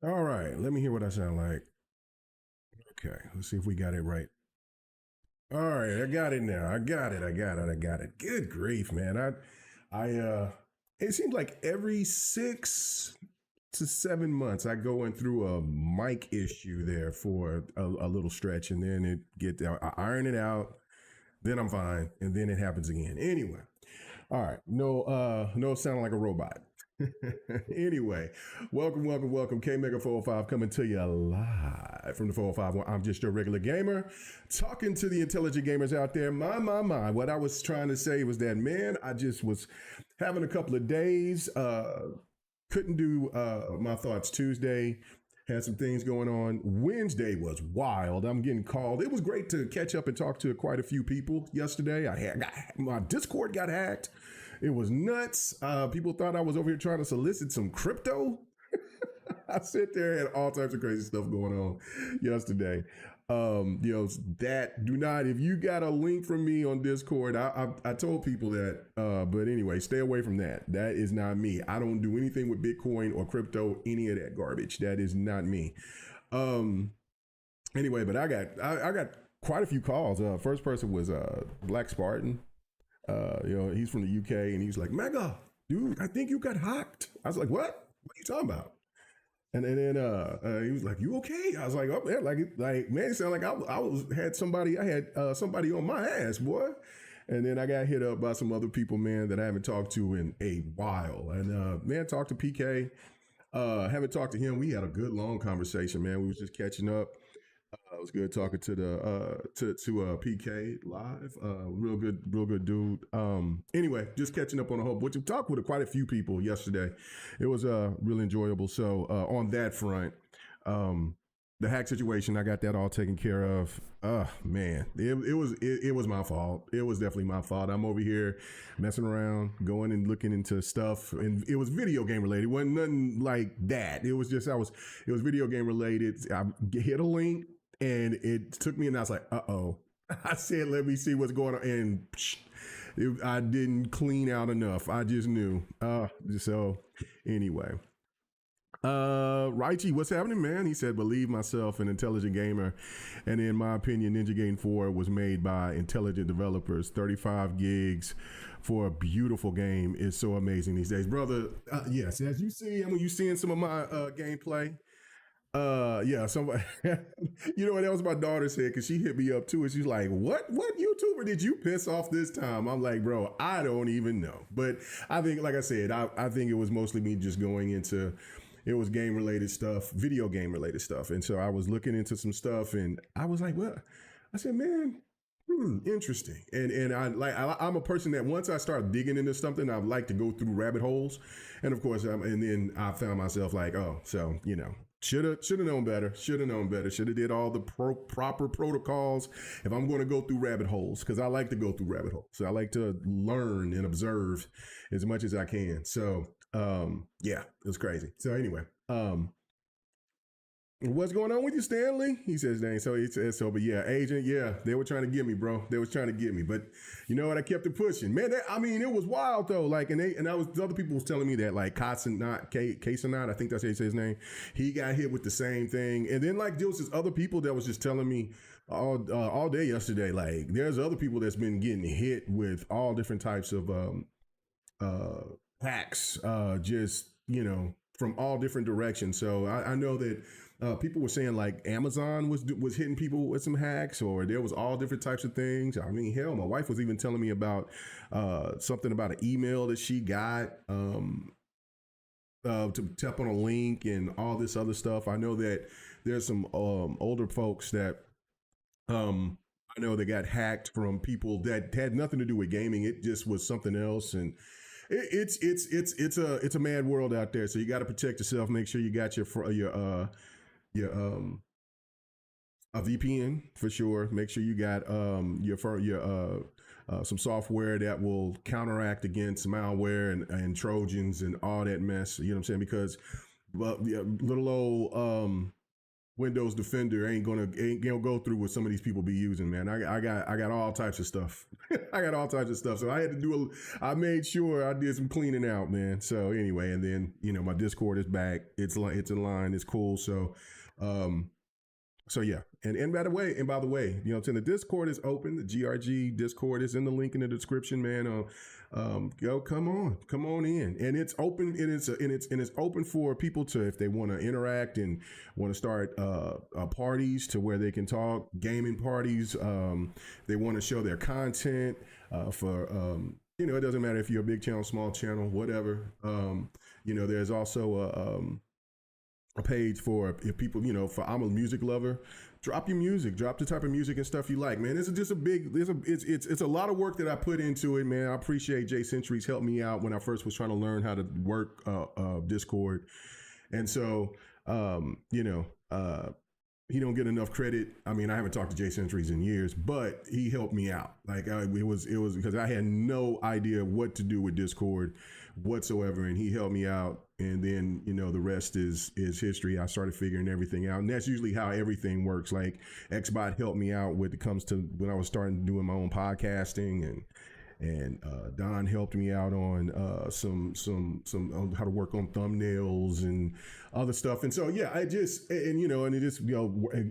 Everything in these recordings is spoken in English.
All right, let me hear what I sound like. Okay, let's see if we got it right. All right, I got it now. I got it. Good grief, man. It seems like every 6 to 7 months I go in through a mic issue there for a little stretch, and then I iron it out, then I'm fine, and then it happens again. Anyway, all right, no sounding like a robot. Anyway, welcome. K Mega 405 coming to you live from the 405. I'm just your regular gamer talking to the intelligent gamers out there. My. What I was trying to say was that, man, I just was having a couple of days. Couldn't do my thoughts Tuesday. Had some things going on. Wednesday was wild. I'm getting called. It was great to catch up and talk to quite a few people yesterday. My Discord got hacked. It was nuts. People thought I was over here trying to solicit some crypto. I sit there and all types of crazy stuff going on yesterday. That do not, if you got a link from me on Discord, I told people that, but anyway, stay away from that. That is not me. I don't do anything with Bitcoin or crypto, any of that garbage. That is not me. Anyway, but I got quite a few calls. First person was Black Spartan. He's from the UK, and he's like, Mega, dude, I think you got hacked. I was like, what? What are you talking about? And then he was like, "You okay?" I was like, "Oh man, like man, it sounded like I had somebody on my ass, boy." And then I got hit up by some other people, man, that I haven't talked to in a while. And man, talked to PK. Haven't talked to him. We had a good long conversation, man. We was just catching up. It was good talking to the PK live. Real good dude. Anyway, just catching up on a whole bunch. We talked with quite a few people yesterday. It was really enjoyable. So on that front, the hack situation, I got that all taken care of. Man, it was my fault. It was definitely my fault. I'm over here messing around, going and looking into stuff, and it was video game related. It wasn't nothing like that. It was video game related. I hit a link and it took me, and I was like, uh-oh. I said, let me see what's going on, and I didn't clean out enough. I just knew. So anyway. Raichi, what's happening, man? He said, believe myself, an intelligent gamer. And in my opinion, Ninja Gaiden 4 was made by intelligent developers. 35 gigs for a beautiful game is so amazing these days. Brother, yes, as you see, you seeing some of my gameplay. Yeah, somebody, what that was my daughter said, because she hit me up too, and she's like, what YouTuber did you piss off this time? I'm like, bro, I don't even know. But I think, like I said, I think it was mostly me just going into, it was game related stuff, video game related stuff. And so I was looking into some stuff, and I was like, well, I said, man, interesting. And I'm a person that once I start digging into something, I like to go through rabbit holes. And of course, and then I found myself like, oh, so, should have known better. Should have did all the proper protocols if I'm going to go through rabbit holes, because I like to go through rabbit holes. So I like to learn and observe as much as I can. So yeah, it was crazy. So anyway, what's going on with you, Stanley? He says, dang. So he says, so, but yeah, agent, yeah, they were trying to get me, bro. They was trying to get me. But you know what? I kept it pushing. Man, it was wild though. Like, and other people was telling me that, like, Casanat, I think that's how you say his name. He got hit with the same thing. And then, like, there was just other people that was just telling me all day yesterday, like, there's other people that's been getting hit with all different types of hacks, just, from all different directions. So I know that people were saying like Amazon was hitting people with some hacks, or there was all different types of things. I mean, hell, my wife was even telling me about something about an email that she got to tap on a link and all this other stuff. I know that there's some older folks that I know they got hacked from people that had nothing to do with gaming. It just was something else, and it's a mad world out there. So you got to protect yourself. Make sure you got your a VPN for sure. Make sure you got your some software that will counteract against malware and Trojans and all that mess. You know what I'm saying? Because little old Windows Defender ain't gonna go through what some of these people be using, man. I got all types of stuff. I got all types of stuff. So I had to I made sure I did some cleaning out, man. So anyway, and then my Discord is back. It's in line. It's cool. Um, so yeah, and by the way, the Discord is open. The GRG Discord is in the link in the description, man. Come on in, and it's open. It's open for people to, if they want to interact and want to start parties to where they can talk, gaming parties. They want to show their content it doesn't matter if you're a big channel, small channel, whatever. There's also a page for if people, for I'm a music lover, drop your music, drop the type of music and stuff you like, man. It's just it's a lot of work that I put into it, man. I appreciate Jay Century's helped me out when I first was trying to learn how to work Discord. And so, he don't get enough credit. I mean, I haven't talked to Jay Centuries in years, but he helped me out. Like it was because I had no idea what to do with Discord whatsoever, and he helped me out. And then the rest is history. I started figuring everything out, and that's usually how everything works. Like Xbot helped me out when it comes to when I was starting doing my own podcasting, and Don helped me out on some on how to work on thumbnails and other stuff. And so yeah,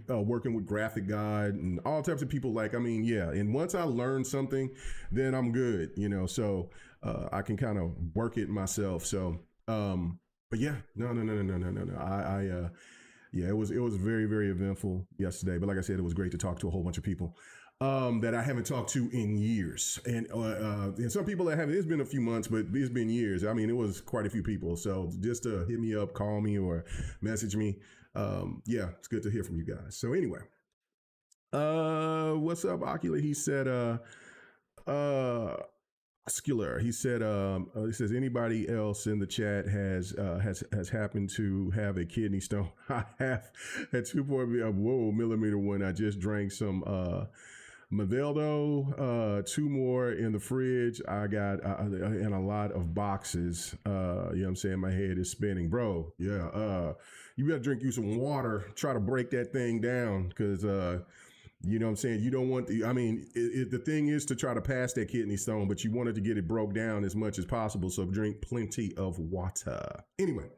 working with Graphic God and all types of people. Like, I mean, yeah. And once I learn something, then I'm good. So I can kind of work it myself. So but yeah, no. It was very, very eventful yesterday. But like I said, it was great to talk to a whole bunch of people that I haven't talked to in years. And some people that haven't, it's been a few months, but it's been years. I mean, it was quite a few people. So just to hit me up, call me, or message me. It's good to hear from you guys. So anyway, what's up, Ocula? He said, Skiller. He says anybody else in the chat has happened to have a kidney stone. I have at 2.0 millimeter one. I just drank some Maveldo, 2 more in the fridge. I got in a lot of boxes. You know what I'm saying? My head is spinning, bro. Yeah. You better drink you some water. Try to break that thing down, because you know what I'm saying? You don't want the thing is to try to pass that kidney stone, but you wanted to get it broke down as much as possible. So drink plenty of water. Anyway,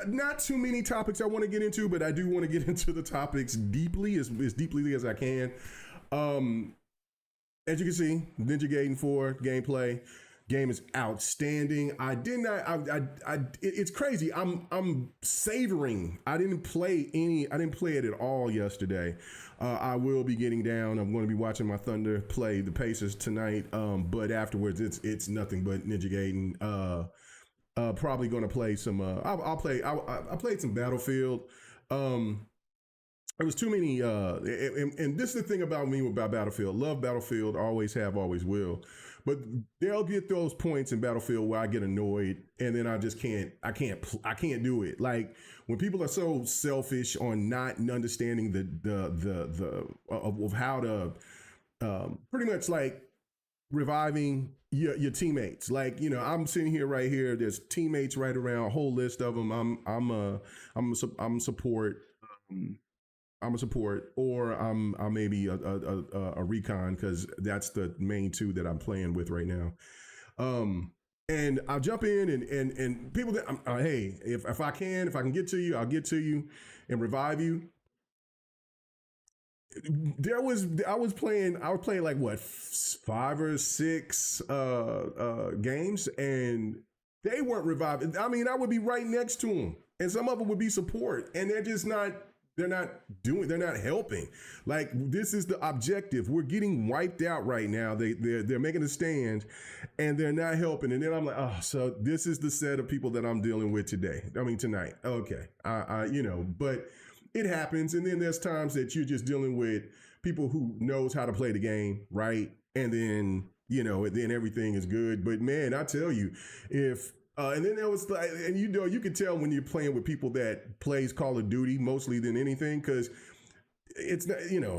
not too many topics I want to get into, but I do want to get into the topics deeply, as deeply as I can. As you can see, Ninja Gaiden 4 gameplay. Game is outstanding. It's crazy. I'm savoring. I didn't play it at all yesterday. I will be getting down. I'm going to be watching my Thunder play the Pacers tonight. But afterwards, it's nothing but Ninja Gaiden. Probably going to play some. I played some Battlefield. There was too many. And this is the thing about me about Battlefield. Love Battlefield. Always have. Always will. But they'll get those points in Battlefield where I get annoyed, and then I just can't do it. Like when people are so selfish on not understanding of how to pretty much like reviving your teammates. Like, I'm sitting here right here. There's teammates right around, a whole list of them. I'm support. I'm a support, or I'm maybe a recon, because that's the main 2 that I'm playing with right now. And I'll jump in and people that hey, if I can get to you, I'll get to you and revive you. I was playing like what, 5 or 6 games, and they weren't reviving. I mean, I would be right next to them, and some of them would be support, and they're just not. They're not helping. Like, this is the objective. We're getting wiped out right now. They're making a stand, and they're not helping. And then I'm like, oh, so this is the set of people that I'm dealing with tonight. Okay. But it happens. And then there's times that you're just dealing with people who knows how to play the game, right? And then, then everything is good. But man, I tell you, and then there was like, and you can tell when you're playing with people that plays Call of Duty mostly than anything, because it's not,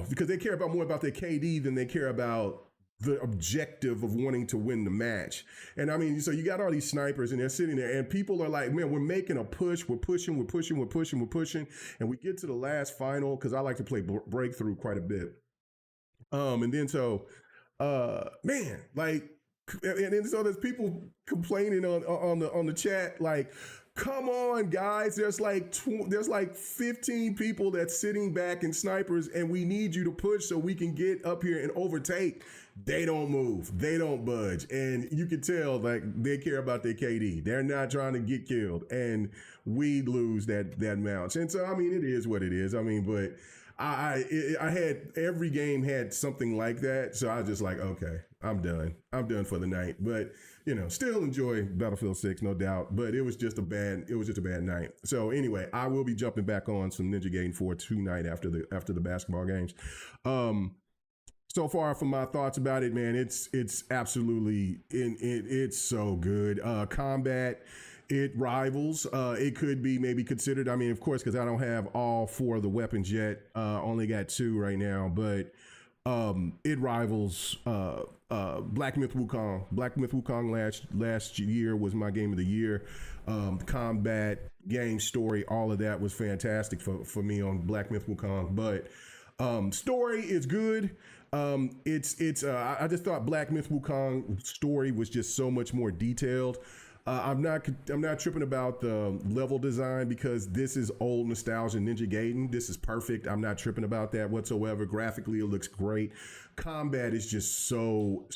because they care more about their KD than they care about the objective of wanting to win the match. And I mean, so you got all these snipers and they're sitting there and people are like, man, we're making a push. We're pushing, we're pushing, we're pushing, we're pushing. And we get to the last final because I like to play breakthrough quite a bit. And then so, man, like, and then so there's people complaining on the chat like, come on, guys. There's like 15 people that's sitting back and snipers, and we need you to push so we can get up here and overtake. They don't move. They don't budge. And you can tell like they care about their KD. They're not trying to get killed. And we lose that match. And so I mean, it is what it is. I mean, but I had every game had something like that. So I was just like, okay, I'm done. I'm done for the night. But you know, still enjoy Battlefield 6, no doubt. But it was just a bad night. So anyway, I will be jumping back on some Ninja Gaiden 4 tonight after the basketball games. So far from my thoughts about it, man, it's absolutely it's so good. Combat, it rivals. It could be maybe considered. I mean, of course, because I don't have all 4 of the weapons yet. Only got 2 right now, but it rivals Black Myth Wukong. Black Myth Wukong last year was my game of the year. Combat, game, story, all of that was fantastic for me on Black Myth Wukong. But story is good. I just thought Black Myth Wukong story was just so much more detailed. I'm not tripping about the level design because this is old nostalgia Ninja Gaiden. This is perfect. I'm not tripping about that whatsoever. Graphically, it looks great. Combat is just so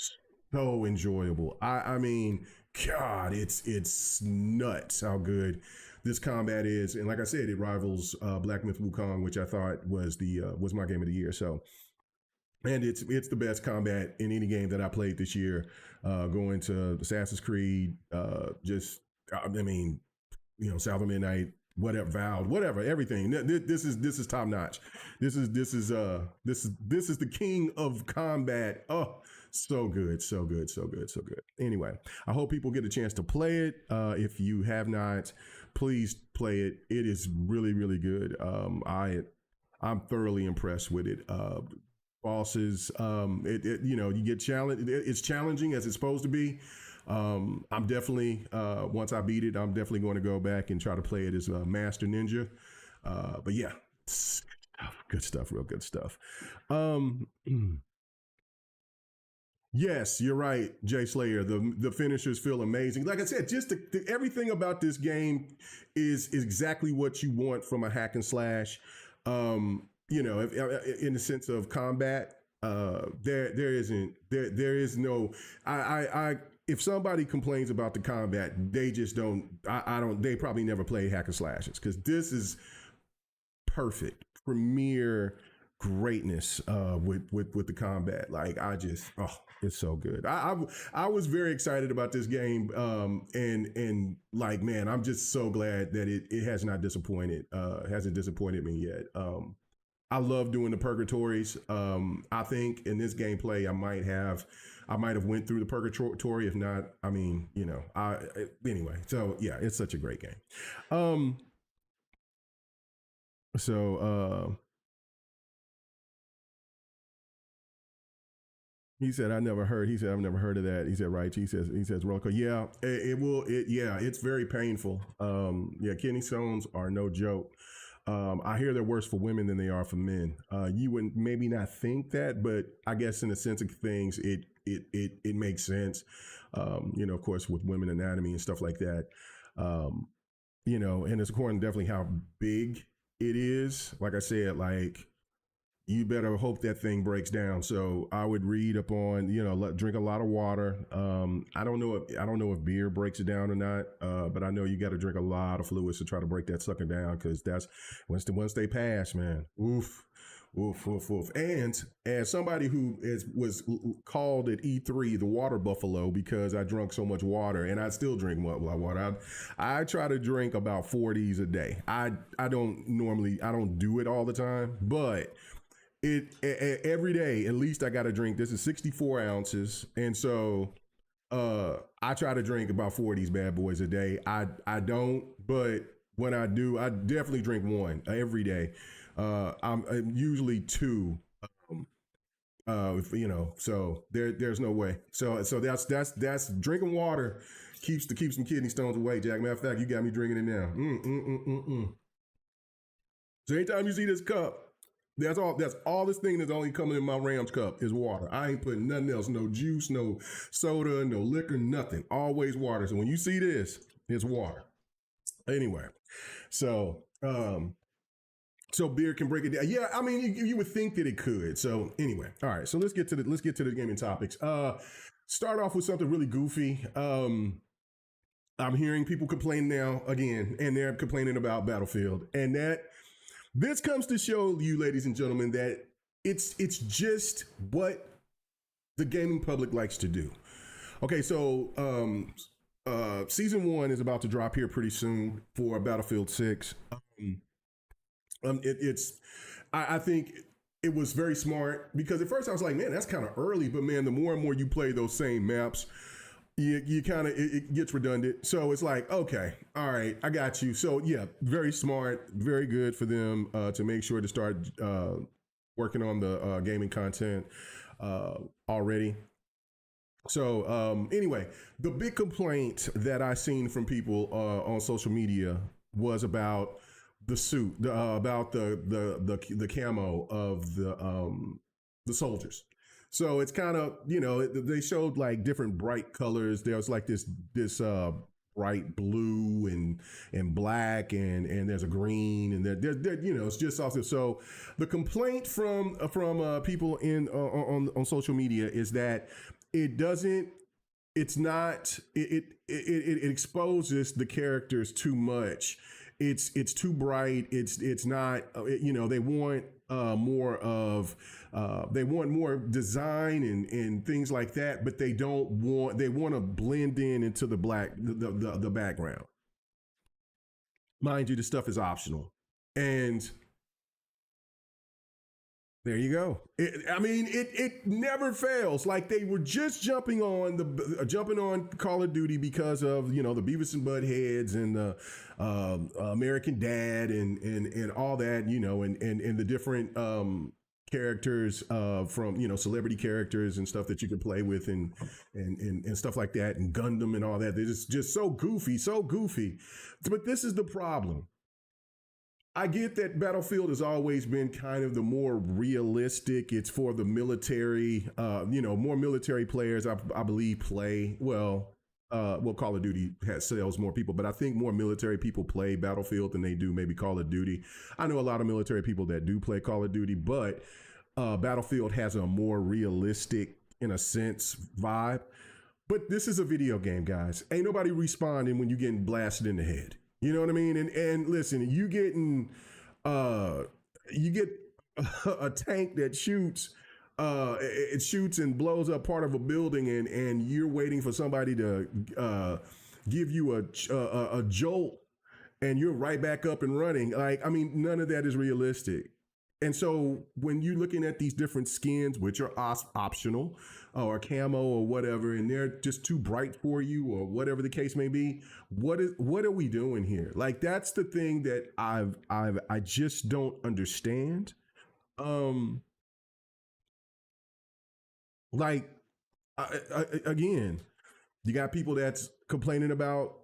enjoyable. I mean, God, it's nuts how good this combat is. And like I said, it rivals Black Myth Wukong, which I thought was my game of the year. So. And it's the best combat in any game that I played this year. Going to Assassin's Creed, I mean, you know, South of Midnight, whatever, Vowed, whatever, everything. This is top notch. This is the king of combat. Oh, so good, so good, so good, so good. Anyway, I hope people get a chance to play it. If you have not, please play it. It is really, really good. I'm thoroughly impressed with it. Bosses, you know, you get challenged. It's challenging as it's supposed to be. I'm definitely once I beat it, I'm definitely going to go back and try to play it as a Master Ninja. But yeah, good stuff, real good stuff. Yes, you're right, Jay Slayer. The finishers feel amazing. Like I said, just everything about this game is exactly what you want from a hack and slash. You know, in the sense of combat, there is no. If somebody complains about the combat, they just don't. They probably never play hack and slashes because this is perfect, premier greatness with the combat. Like it's so good. I was very excited about this game, and like, man, I'm just so glad that it has not disappointed. Hasn't disappointed me yet. I love doing the purgatories. I think in this gameplay, I might have went through the purgatory. If not, I mean, you know, anyway. So yeah, it's such a great game. He said, I've never heard of that. He said, right. He says, roller coaster. Yeah, yeah, it's very painful. Yeah, kidney stones are no joke. I hear they're worse for women than they are for men. You would maybe not think that, but I guess in the sense of things, it makes sense. You know, of course, with women anatomy and stuff like that. You know, and it's according definitely how big it is. Like I said, like, you better hope that thing breaks down. So I would read up on, you know, drink a lot of water. I don't know if beer breaks it down or not, but I know you got to drink a lot of fluids to try to break that sucker down because that's once they pass, man. Oof. And as somebody who was called at E3 the water buffalo because I drank so much water, and I still drink water. I try to drink about 40s a day. I don't do it all the time, but every day at least I got to drink. This is 64 ounces, and so I try to drink about 40s bad boys a day. I don't, but when I do, I definitely drink one every day. I'm usually two So there's no way. So that's drinking water keeps some kidney stones away. Jack, matter of fact, you got me drinking it now. So anytime you see this cup, that's all this thing that's only coming in my Rams cup is water. I ain't putting nothing else, no juice, no soda, no liquor, nothing. Always water. So when you see this, it's water. Anyway, so so beer can break it down. Yeah, I mean you would think that it could. So anyway, all right. So let's get to the gaming topics. Start off with something really goofy. I'm hearing people complain now again, and they're complaining about Battlefield, and that this comes to show you, ladies and gentlemen, that it's just what the gaming public likes to do. Okay, so season one is about to drop here pretty soon for Battlefield 6. It's I think it was very smart because at first I was like, man, that's kind of early, but man, the more and more you play those same maps, you kind of it gets redundant. So it's like, okay, all right, I got you. So yeah, very smart, very good for them to make sure to start working on the gaming content already. So anyway, the big complaint that I seen from people on social media was about the suit, about the camo of the soldiers. So it's kind of they showed like different bright colors. There was like this bright blue and black and there's a green and there it's just also. So the complaint from people in on social media is that it doesn't it's not it exposes the characters too much. It's too bright. It's not they want more of they want more design and things like that, but they want to blend in into the background. Mind you, the stuff is optional. And there you go. It never fails. Like they were just jumping on Call of Duty because of the Beavis and Buttheads and the American Dad and all that and the different characters from celebrity characters and stuff that you can play with and stuff like that and Gundam and all that. They're just so goofy, so goofy. But this is the problem. I get that Battlefield has always been kind of the more realistic. It's for the military, more military players, I believe, play. Call of Duty sells more people, but I think more military people play Battlefield than they do maybe Call of Duty. I know a lot of military people that do play Call of Duty, but Battlefield has a more realistic, in a sense, vibe. But this is a video game, guys. Ain't nobody responding when you getting blasted in the head. You know what I mean? And listen, you get a tank that shoots it shoots and blows up part of a building and you're waiting for somebody to give you a jolt and you're right back up and running. Like, I mean, none of that is realistic. And so when you're looking at these different skins, which are optional or camo or whatever, and they're just too bright for you or whatever the case may be, what are we doing here? Like, that's the thing that I just don't understand. Um, like again, you got people that's complaining about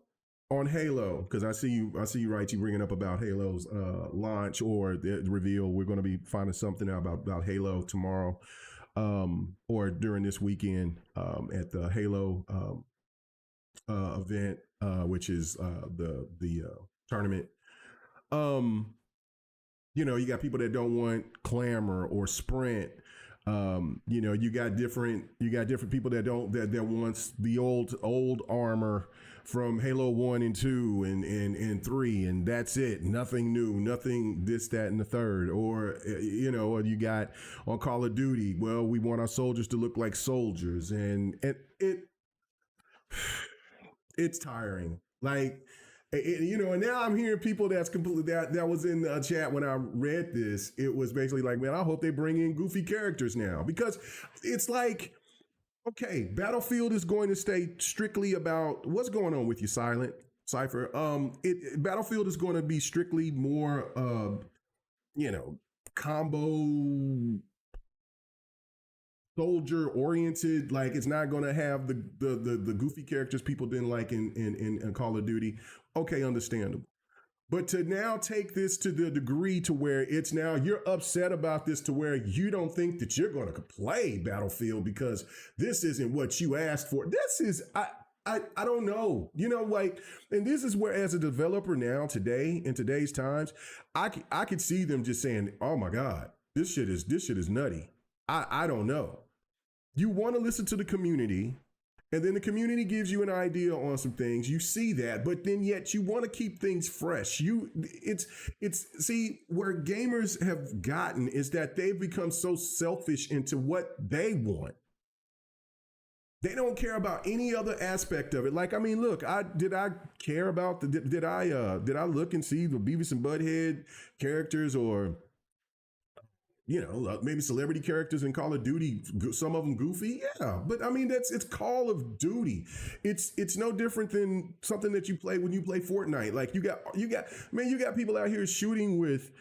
on Halo because I see you right. You bringing up about Halo's launch or the reveal. We're going to be finding something out about Halo tomorrow, or during this weekend at the Halo event, which is the tournament. Um, you got people that don't want clamor or sprint. You got different people that wants the old armor from Halo 1 and 2 and 3, and that's it. Nothing new, nothing this, that, and the third. Or or you got on Call of Duty, well, we want our soldiers to look like soldiers, and it's tiring. Like, and now I'm hearing people that's completely that was in the chat when I read this. It was basically like, man, I hope they bring in goofy characters now because it's like, okay, Battlefield is going to stay strictly about what's going on with you, Silent Cipher. Battlefield is going to be strictly more, combo soldier oriented. Like it's not going to have the goofy characters people didn't like in Call of Duty. Okay, understandable. But to now take this to the degree to where it's now you're upset about this to where you don't think that you're going to play Battlefield because this isn't what you asked for. This is I don't know. You know, like, and this is where as a developer now today in today's times, I could see them just saying, "Oh my God, this shit is nutty." I don't know. You want to listen to the community, and then the community gives you an idea on some things. You see that, but then yet you want to keep things fresh. It's see where gamers have gotten is that they've become so selfish into what they want. They don't care about any other aspect of it. Like, I mean, look, did I care about did I look and see the Beavis and Butthead characters or maybe celebrity characters in Call of Duty, some of them goofy, yeah. But I mean, it's Call of Duty. It's no different than something that you play when you play Fortnite. Like you got people out here shooting with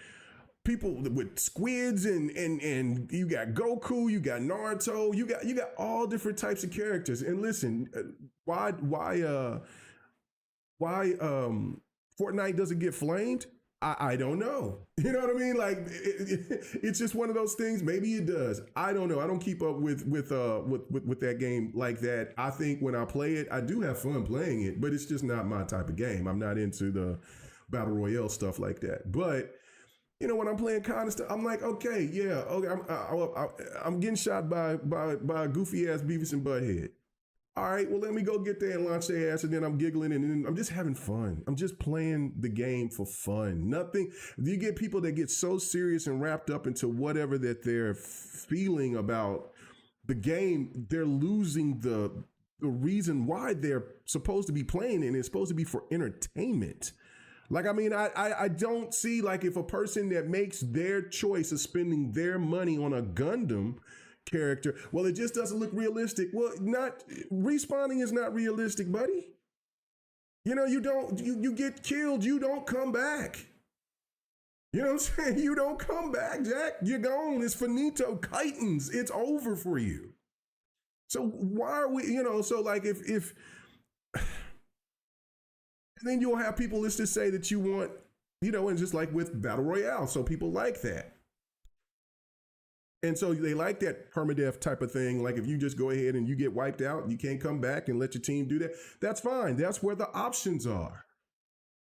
people with squids and you got Goku, you got Naruto, you got all different types of characters. And listen, why Fortnite doesn't get flamed? I don't know. You know what I mean? Like it's just one of those things. Maybe it does. I don't know. I don't keep up with that game like that. I think when I play it, I do have fun playing it, but it's just not my type of game. I'm not into the battle royale stuff like that. But when I'm playing kind of stuff, I'm like, okay, yeah, okay, I'm getting shot by a goofy ass Beavis and Butthead. All right, well, let me go get there and launch their ass, and then I'm giggling, and then I'm just having fun. I'm just playing the game for fun. Nothing. You get people that get so serious and wrapped up into whatever that they're feeling about the game, they're losing the reason why they're supposed to be playing it, and it's supposed to be for entertainment. Like, I mean, I don't see, like, if a person that makes their choice of spending their money on a Gundam character, well, it just doesn't look realistic. Well, not respawning is not realistic, buddy. You get killed, you don't come back. You know what I'm saying? You don't come back, Jack. You're gone. It's finito. Chitons. It's over for you. So why are we, so like if and then you'll have people, let's just say that you want, and just like with Battle Royale. So people like that. And so they like that permadeath type of thing. Like if you just go ahead and you get wiped out, you can't come back and let your team do that. That's fine. That's where the options are.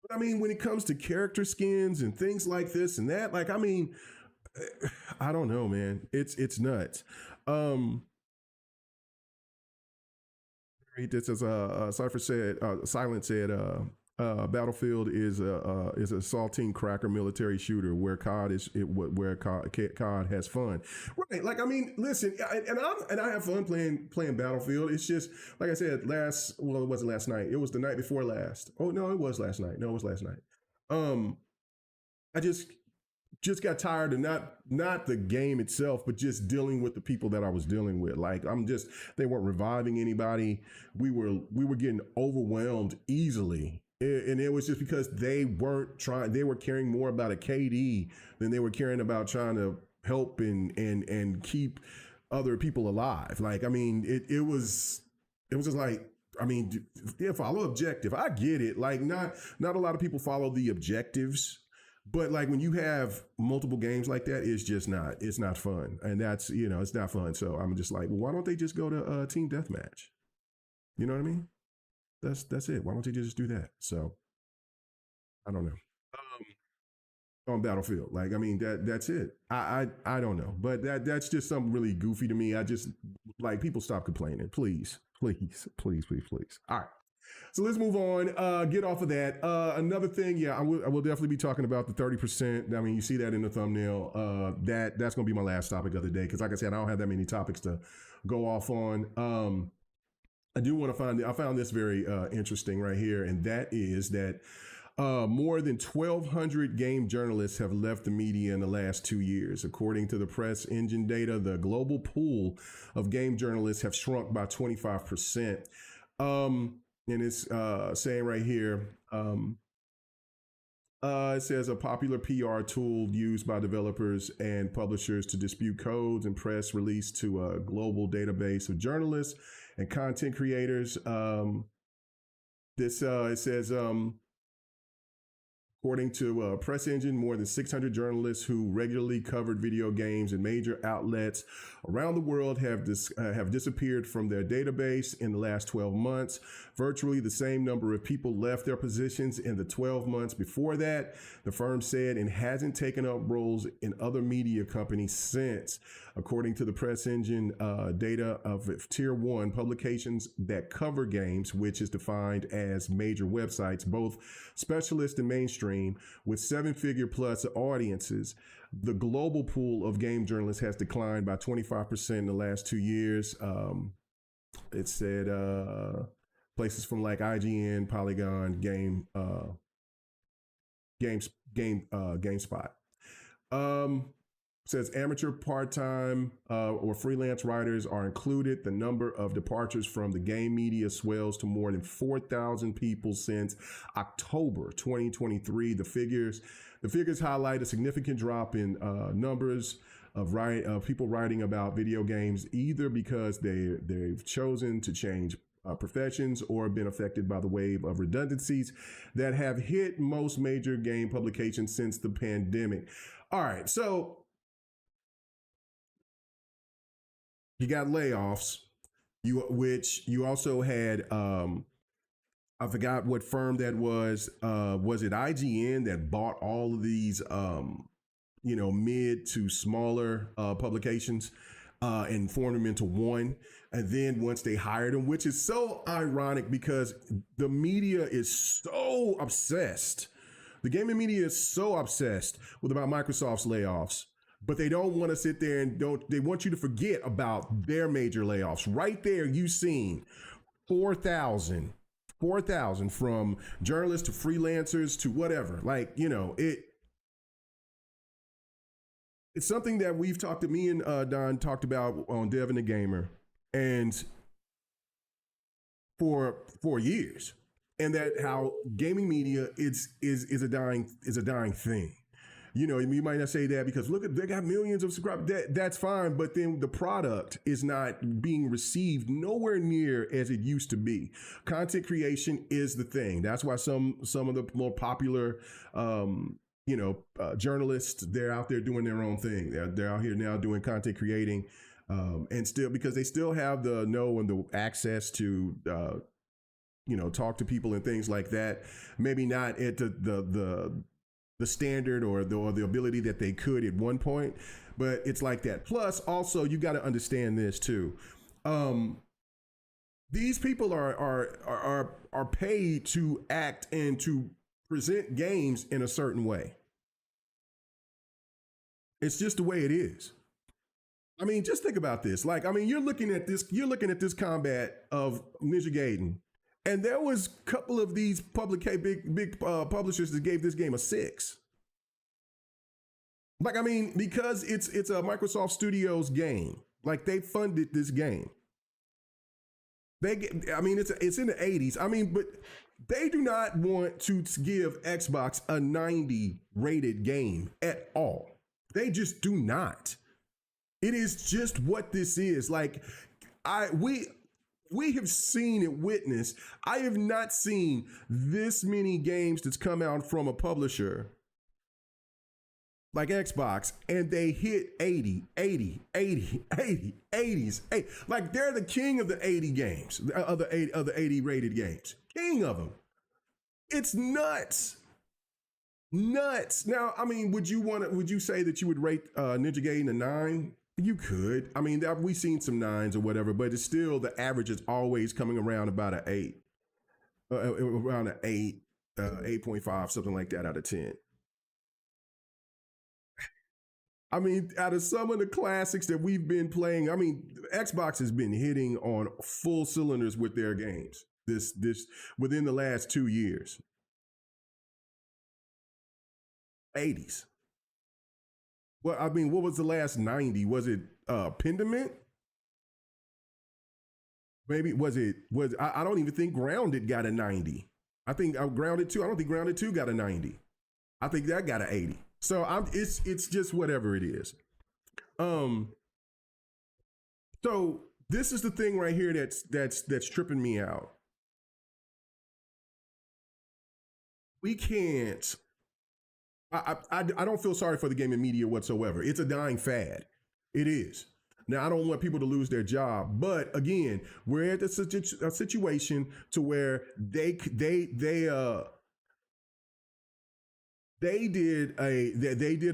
But I mean, when it comes to character skins and things like this and that, like, I mean, I don't know, man. It's nuts. This is Cypher said, Silent said, Battlefield is a saltine cracker military shooter where COD has fun, right? Like, I mean, listen, and I have fun playing Battlefield. It's just like I said, it wasn't last night. It was the night before last. Oh no, it was last night. No, it was last night. I just got tired of not the game itself, but just dealing with the people that I was dealing with. Like they weren't reviving anybody. We were getting overwhelmed easily. And it was just because they weren't trying, they were caring more about a KD than they were caring about trying to help and keep other people alive. Like, I mean, it was just like, I mean, yeah, follow objective. I get it. Like not a lot of people follow the objectives, but like when you have multiple games like that, it's not fun. And that's, it's not fun. So I'm just like, well, why don't they just go to team deathmatch? You know what I mean? That's it. Why don't you just do that? So I don't know. On Battlefield, like, I mean, that's it. I don't know, but that's just something really goofy to me. I just like, people stop complaining, please. All right. So let's move on. Get off of that. Another thing, yeah, I will definitely be talking about the 30%. I mean, you see that in the thumbnail. That's going to be my last topic of the day because, like I said, I don't have that many topics to go off on. I do want to I found this very interesting right here, and that is that more than 1,200 game journalists have left the media in the last 2 years. According to the press engine data, the global pool of game journalists have shrunk by 25%. And it's saying right here, It says a popular PR tool used by developers and publishers to dispute codes and press release to a global database of journalists and content creators. This it says according to Press Engine, more than 600 journalists who regularly covered video games in major outlets around the world have disappeared from their database in the last 12 months. Virtually the same number of people left their positions in the 12 months before that, the firm said, and hasn't taken up roles in other media companies since. According to the Press Engine data of Tier 1 publications that cover games, which is defined as major websites, both specialist and mainstream, with 7-figure plus audiences, the global pool of game journalists has declined by 25% in the last 2 years. It said places from like IGN, Polygon, GameSpot. Says amateur, part-time, or freelance writers are included. The number of departures from the game media swells to more than 4,000 people since October 2023. The figures highlight a significant drop in numbers of people writing about video games, either because they've chosen to change professions or been affected by the wave of redundancies that have hit most major game publications since the pandemic. All right, so you got layoffs, which you also had, I forgot what firm that was. Was it IGN that bought all of these, mid to smaller publications and formed them into one? And then once they hired them, which is so ironic because the media is so obsessed. The gaming media is so obsessed with about Microsoft's layoffs. But they don't want to sit there and they want you to forget about their major layoffs. Right there, you've seen 4,000 from journalists to freelancers to whatever. Like, it's something that we've talked to, me and Don talked about on Dev and the Gamer, and for years. And that how gaming media is a dying thing. You might not say that because look at, they got millions of subscribers. That's fine, but then the product is not being received nowhere near as it used to be. Content creation is the thing. That's why some of the more popular, journalists, they're out there doing their own thing. They're out here now doing content creating, and still because they still have the know and the access to. Talk to people and things like that. Maybe not at the standard or the ability that they could at one point, but it's like that. Plus, also, you got to understand this too. These people are paid to act and to present games in a certain way. It's just the way it is. I mean, just think about this. Like, I mean, you're looking at this combat of Ninja Gaiden. And there was a couple of these big publishers that gave this game a 6. Like, I mean, because it's a Microsoft Studios game. Like, they funded this game. It's in the 80s. I mean, but they do not want to give Xbox a 90 rated game at all. They just do not. It is just what this is. Like, we have seen it witnessed. I have not seen this many games that's come out from a publisher like Xbox and they hit 80, 80s. Like they're the king of the 80 games, of the 80 rated games. King of them. It's nuts. Nuts. Now, I mean, would you say that you would rate Ninja Gaiden a 9? You could. I mean, we've seen some 9s or whatever, but it's still, the average is always coming around about an 8. Around an 8, 8.5, something like that out of 10. I mean, out of some of the classics that we've been playing, I mean, Xbox has been hitting on full cylinders with their games this within the last 2 years. 80s. Well, I mean, what was the last 90? Was it Pendament? Maybe I don't even think Grounded got a 90. I think Grounded 2, I don't think Grounded 2 got a 90. I think that got an 80. So it's just whatever it is. Um, so this is the thing right here that's tripping me out. We can't. I don't feel sorry for the gaming media whatsoever. It's a dying fad. It is. Now I don't want people to lose their job, but again, we're at a situation to where they did a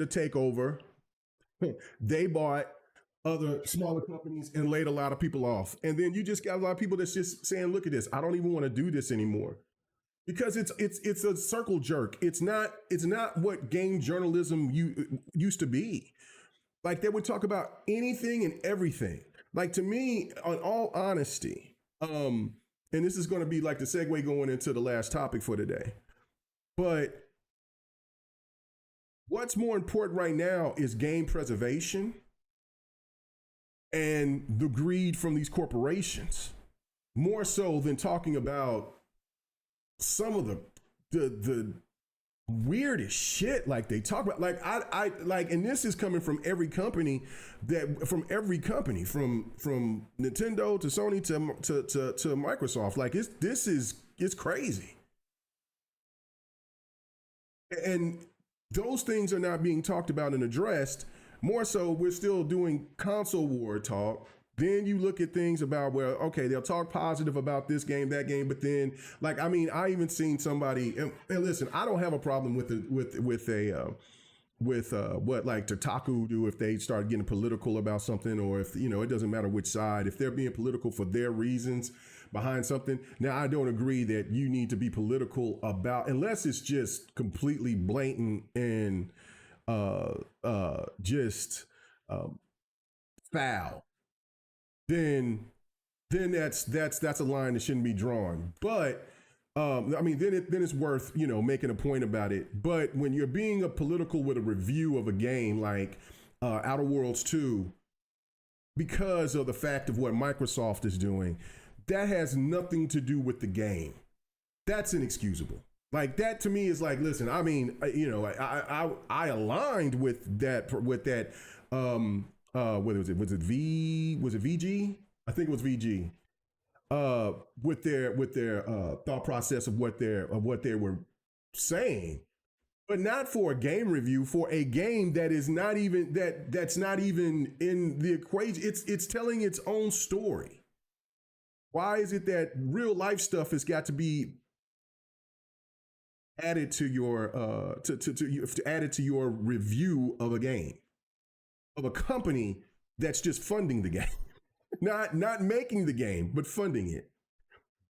takeover. They bought other smaller companies and laid a lot of people off. And then you just got a lot of people that's just saying, look at this. I don't even want to do this anymore. Because it's a circle jerk. It's not what game journalism used to be. Like they would talk about anything and everything. Like to me, on all honesty, and this is going to be like the segue going into the last topic for today. But what's more important right now is game preservation and the greed from these corporations, more so than talking about some of the weirdest shit like they talk about. Like I like, and this is coming from every company from Nintendo to Sony to Microsoft. Like it's crazy. And those things are not being talked about and addressed. More so, we're still doing console war talk. Then you look at things about where, okay, they'll talk positive about this game, that game, but then, like, I mean, I even seen somebody, and listen, I don't have a problem with what like Tataku do if they start getting political about something, or if, you know, it doesn't matter which side, if they're being political for their reasons behind something. Now, I don't agree that you need to be political about, unless it's just completely blatant and just foul. Then that's a line that shouldn't be drawn. But I mean, then it's worth, you know, making a point about it. But when you're being a political with a review of a game like Outer Worlds 2, because of the fact of what Microsoft is doing, that has nothing to do with the game. That's inexcusable. Like that to me is like, listen, I mean, you know, I aligned with that what was it? Was it VG? I think it was VG. With their thought process of what they were saying, but not for a game review, for a game that is not even that's not even in the equation. It's telling its own story. Why is it that real life stuff has got to be added to your added to your review of a game, of a company that's just funding the game, not making the game, but funding it?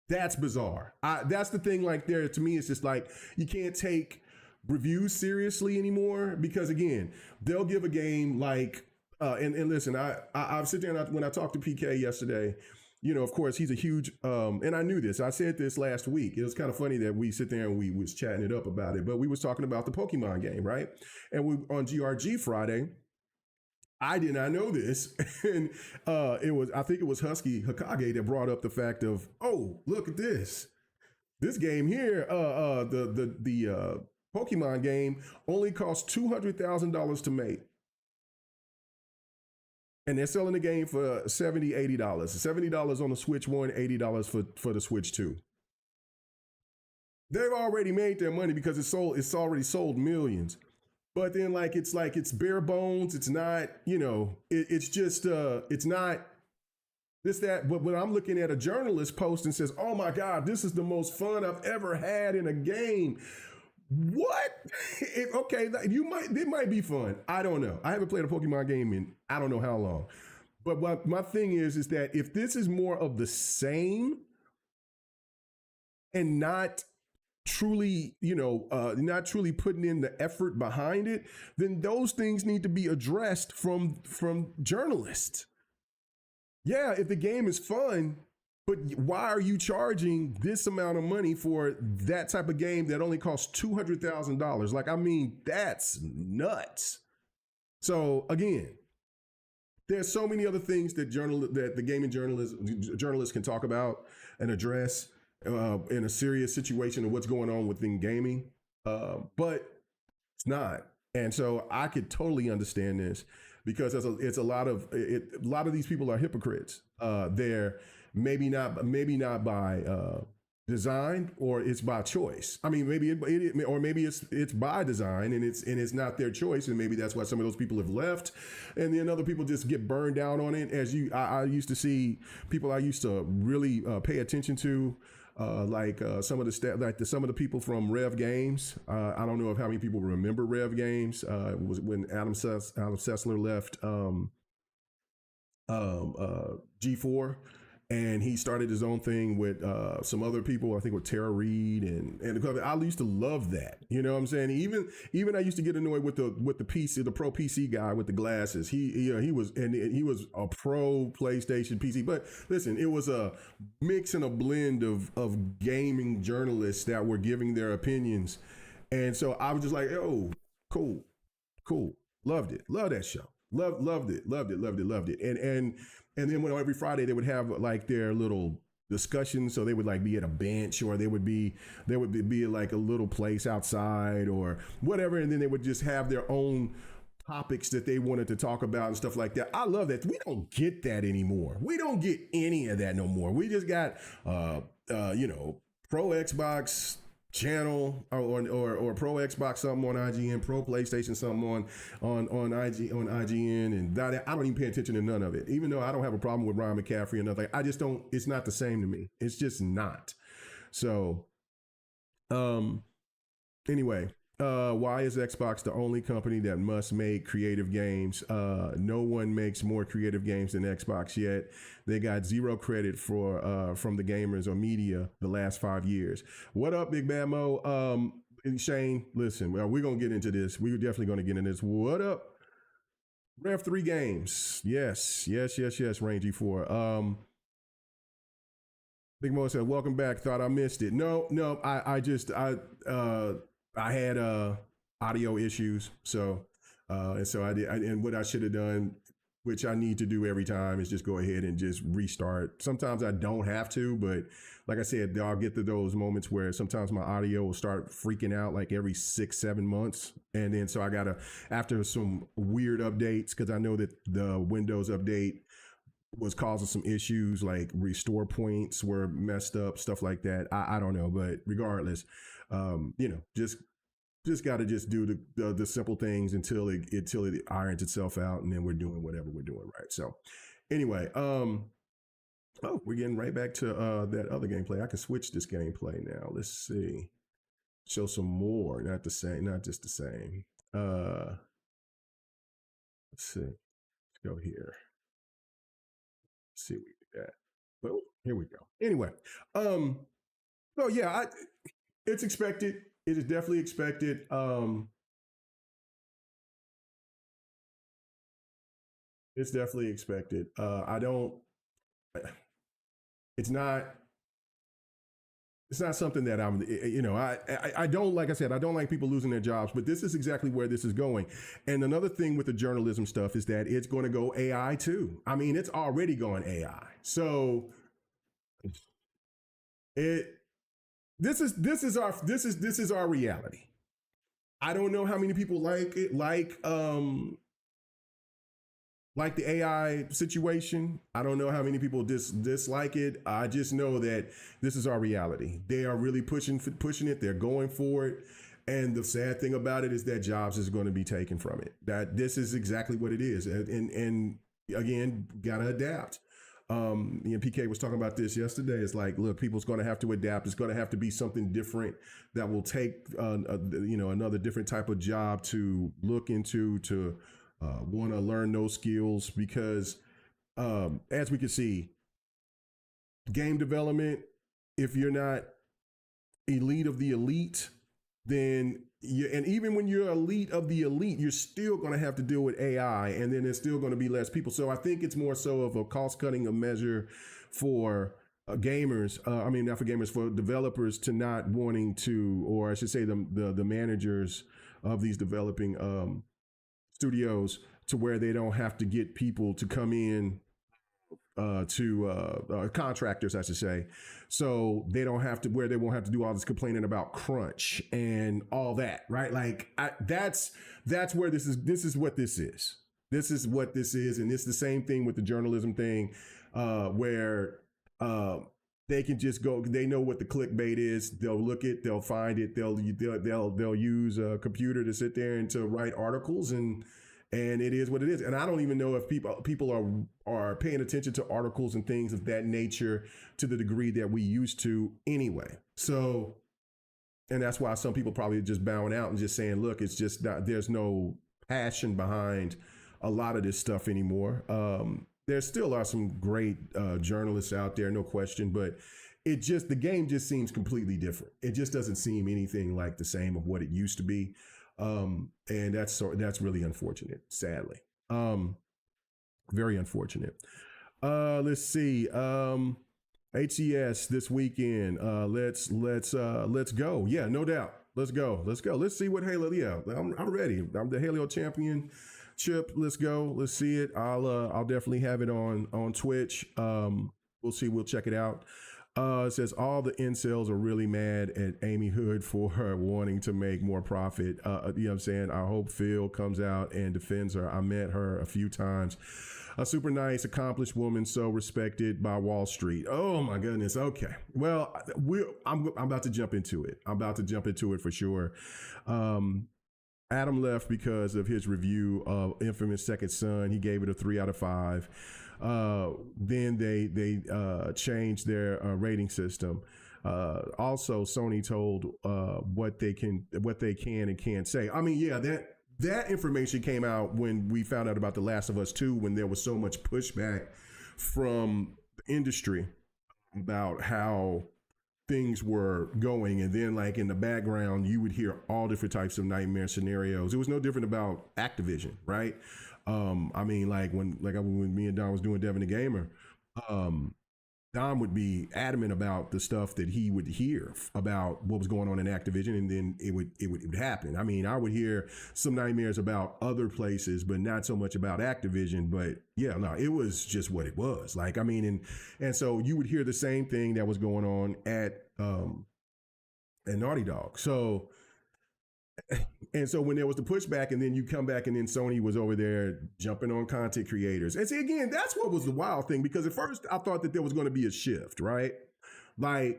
That's bizarre. That's the thing. Like there, to me, it's just like you can't take reviews seriously anymore, because again, they'll give a game like and listen, I've sit there and when I talked to PK yesterday, you know, of course, he's a huge, and I knew this. I said this last week. It was kind of funny that we sit there and we was chatting it up about it, but we was talking about the Pokemon game, right? And we on GRG Friday. I did not know this, and I think it was Husky Hokage that brought up the fact of, oh, look at this game here. The Pokemon game only cost $200,000 to make. And they're selling the game for $70, $80. $70 on the Switch 1, $80 for the Switch 2. They've already made their money because it's already sold millions. But then it's bare bones. It's not, you know, it's just it's not this, that. But when I'm looking at a journalist post and says, oh my God, this is the most fun I've ever had in a game. What? Okay, it might be fun. I don't know. I haven't played a Pokemon game in I don't know how long. But my thing is that if this is more of the same and not truly, you know, not truly putting in the effort behind it, then those things need to be addressed from journalists. Yeah, if the game is fun, but why are you charging this amount of money for that type of game that only costs $200,000? Like, I mean, that's nuts. So again, there's so many other things that the gaming journalists can talk about and address in a serious situation of what's going on within gaming. But It's not. And so I could totally understand this because it's a lot of a lot of these people are hypocrites. They're maybe not by design, or it's by choice. I mean, or maybe it's by design and it's not their choice, and maybe that's why some of those people have left, and then other people just get burned out on it. I used to see people I used to really pay attention to. Some of some of the people from Rev Games. I don't know if how many people remember Rev Games. It was when Adam Sessler left G4, and he started his own thing with some other people. I think with Tara Reid and I used to love that. You know what I'm saying? Even I used to get annoyed with the PC, the pro PC guy with the glasses. He was a pro PlayStation PC. But listen, it was a mix and a blend of gaming journalists that were giving their opinions, and so I was just like, oh, cool, loved it, loved that show. Loved it. And then when every Friday they would have like their little discussions. So they would like be at a bench, or they would be like a little place outside or whatever. And then they would just have their own topics that they wanted to talk about and stuff like that. I love that. We don't get that anymore. We don't get any of that no more. We just got pro Xbox channel or pro Xbox something on IGN, pro PlayStation something on IGN, and that I don't even pay attention to none of it. Even though I don't have a problem with Ryan McCaffrey and nothing, I just don't. It's not the same to me. It's just not. So, anyway. Why is Xbox the only company that must make creative games? No one makes more creative games than Xbox yet. They got zero credit for from the gamers or media the last 5 years. What up, Big Bad Mo? Shane, listen, well, we're gonna get into this. We're definitely gonna get into this. What up? Rev 3 Games. Yes, Rangy 4. Big Mo said, welcome back. Thought I missed it. No, I had audio issues, and so I did. And what I should have done, which I need to do every time, is just go ahead and just restart. Sometimes I don't have to, but like I said, I'll get to those moments where sometimes my audio will start freaking out like every 6-7 months, and then so I gotta, after some weird updates, because I know that the Windows update was causing some issues, like restore points were messed up, stuff like that. I don't know, but regardless, just got to just do the simple things until it irons itself out, and then we're doing whatever we're doing, right? So anyway, we're getting right back to that other gameplay. I can switch this gameplay now. Let's see, show some more, not the same, not just the same. Let's see, let's go here. Let's see what we do that. Well, here we go. Anyway, so yeah, it's expected. It is definitely expected. It's definitely expected. It's not something that I don't, like I said, I don't like people losing their jobs, but this is exactly where this is going. And another thing with the journalism stuff is that it's going to go AI too. I mean, it's already going AI. So this is our reality. I don't know how many people like it, like the AI situation. I don't know how many people dislike it. I just know that this is our reality. They are really pushing it. They're going for it. And the sad thing about it is that jobs is going to be taken from it. That this is exactly what it is. And again, gotta adapt. PK was talking about this yesterday. It's like, look, people's going to have to adapt. It's going to have to be something different that will take, another different type of job to look into, to want to learn those skills, because as we can see, game development, if you're not elite of the elite, then and even when you're elite of the elite, you're still going to have to deal with AI, and then there's still going to be less people. So I think it's more so of a cost cutting measure for gamers. I mean, not for gamers, for developers to not wanting to, or I should say the managers of these developing studios, to where they don't have to get people to come in to contractors, I should say, so they don't have to where they won't have to do all this complaining about crunch and all that, right? Like that's where this is what this is. This is what this is, and it's the same thing with the journalism thing, where they can just go. They know what the clickbait is. They'll look it. They'll find it. They'll use a computer to sit there and to write articles, and it is what it is. And I don't even know if people are paying attention to articles and things of that nature to the degree that we used to anyway. So, and that's why some people probably just bowing out and just saying, look, it's just not, there's no passion behind a lot of this stuff anymore. There still are some great journalists out there, no question, but the game just seems completely different. It just doesn't seem anything like the same of what it used to be. And that's really unfortunate, sadly. Very unfortunate. Let's see. HCS this weekend. Let's go. Yeah, no doubt. Let's go. Let's see what Halo. Yeah, I'm ready. I'm the Halo champion. Chip, let's go. Let's see it. I'll definitely have it on Twitch. We'll see. We'll check it out. It says all the incels are really mad at Amy Hood for her wanting to make more profit. You know what I'm saying? I hope Phil comes out and defends her. I met her a few times. A super nice, accomplished woman, so respected by Wall Street. Oh my goodness. Okay. Well, I'm about to jump into it. For sure. Adam left because of his review of Infamous Second Son. He gave it a 3 out of 5. Then they changed their rating system. Also, Sony told what they can and can't say. I mean, yeah, that information came out when we found out about The Last of Us 2, when there was so much pushback from the industry about how things were going, and then like in the background you would hear all different types of nightmare scenarios. It was no different about Activision, right? I mean, like when me and Don was doing Devin the Gamer, Don would be adamant about the stuff that he would hear about what was going on in Activision, and then it would happen. I mean, I would hear some nightmares about other places, but not so much about Activision. But yeah, no, it was just what it was. Like, I mean, and so you would hear the same thing that was going on at Naughty Dog. So, and so when there was the pushback, and then you come back, and then Sony was over there jumping on content creators. And see, again, that's what was the wild thing, because at first I thought that there was going to be a shift, right? Like,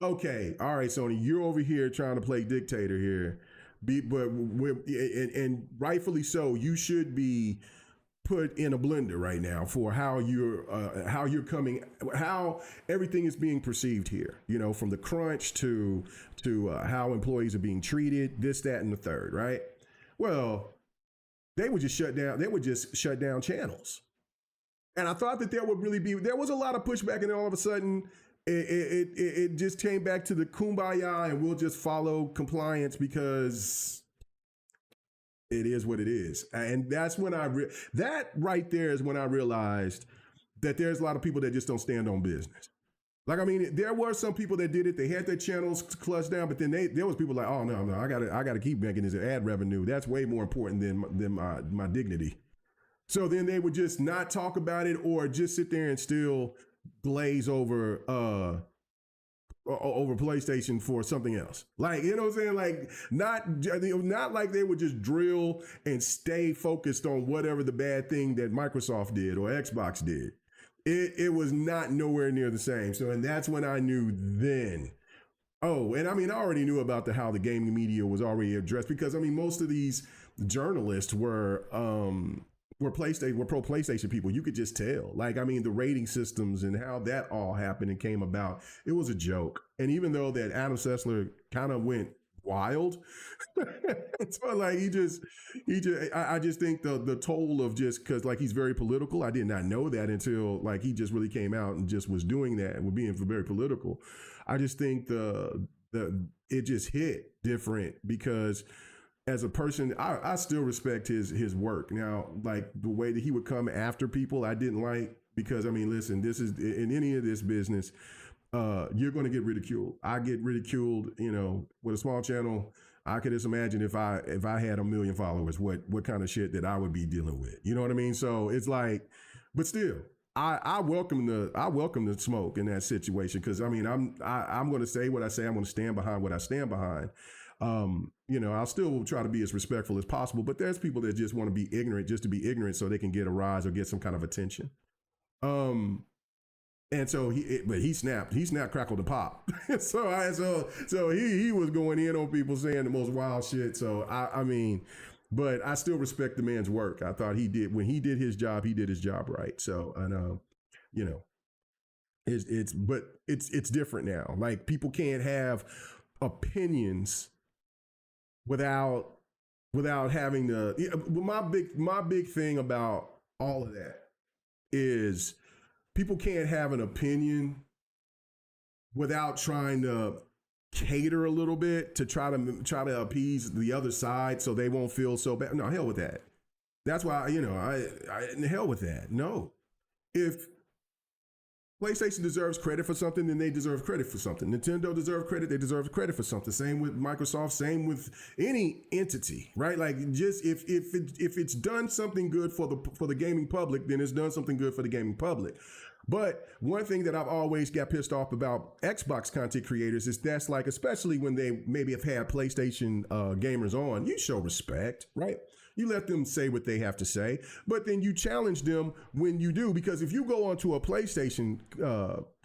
okay, all right, Sony, you're over here trying to play dictator here, and rightfully so, you should be put in a blender right now for how everything is being perceived here, you know, from the crunch to how employees are being treated, this, that, and the third, right? Well, they would just shut down channels. And I thought that there was a lot of pushback, and then all of a sudden it just came back to the kumbaya, and we'll just follow compliance because it is what it is. And that's when that right there is when I realized that there's a lot of people that just don't stand on business. Like, I mean, there were some people that did it. They had their channels clutched down, but then there was people like, oh no, I gotta keep making this ad revenue. That's way more important than my dignity. So then they would just not talk about it, or just sit there and still glaze over PlayStation for something else. Like, you know what I'm saying? Like, not like they would just drill and stay focused on whatever the bad thing that Microsoft did or Xbox did. It was not nowhere near the same. So, and that's when I knew then. Oh, and I mean, I already knew about how the gaming media was already addressed, because I mean, most of these journalists were pro PlayStation people. You could just tell. Like, I mean, the rating systems and how that all happened and came about, it was a joke. And even though that Adam Sessler kind of went wild, so like I just think the toll of, just because like he's very political. I did not know that until like he just really came out and just was doing that and being very political. I just think it just hit different, because as a person, I still respect his work. Now, like the way that he would come after people, I didn't like, because I mean, listen, this is in any of this business, you're going to get ridiculed. I get ridiculed, you know, with a small channel. I could just imagine if I had 1 million followers, what kind of shit that I would be dealing with. You know what I mean? So it's like, but still, I welcome the smoke in that situation because I mean I'm going to say what I say. I'm going to stand behind what I stand behind. You know, I'll still try to be as respectful as possible, but there's people that just want to be ignorant just to be ignorant so they can get a rise or get some kind of attention. Um, and so he snapped, crackled the pop. So he was going in on people saying the most wild shit. So I mean, but I still respect the man's work. I thought when he did his job, he did his job right. So and you know, it's different now. Like people can't have opinions without having the my big thing about all of that is people can't have an opinion without trying to cater a little bit to try to appease the other side so they won't feel so bad. No, hell with that. That's why, you know, I hell with that. No. If PlayStation deserves credit for something, then they deserve credit for something. Nintendo deserves credit, they deserve credit for something. Same with Microsoft, same with any entity, right? Like just if it's done something good for the gaming public, then it's done something good for the gaming public. But one thing that I've always got pissed off about Xbox content creators is that's like, especially when they maybe have had PlayStation gamers on, you show respect, right? You let them say what they have to say, but then you challenge them when you do, because if you go onto a PlayStation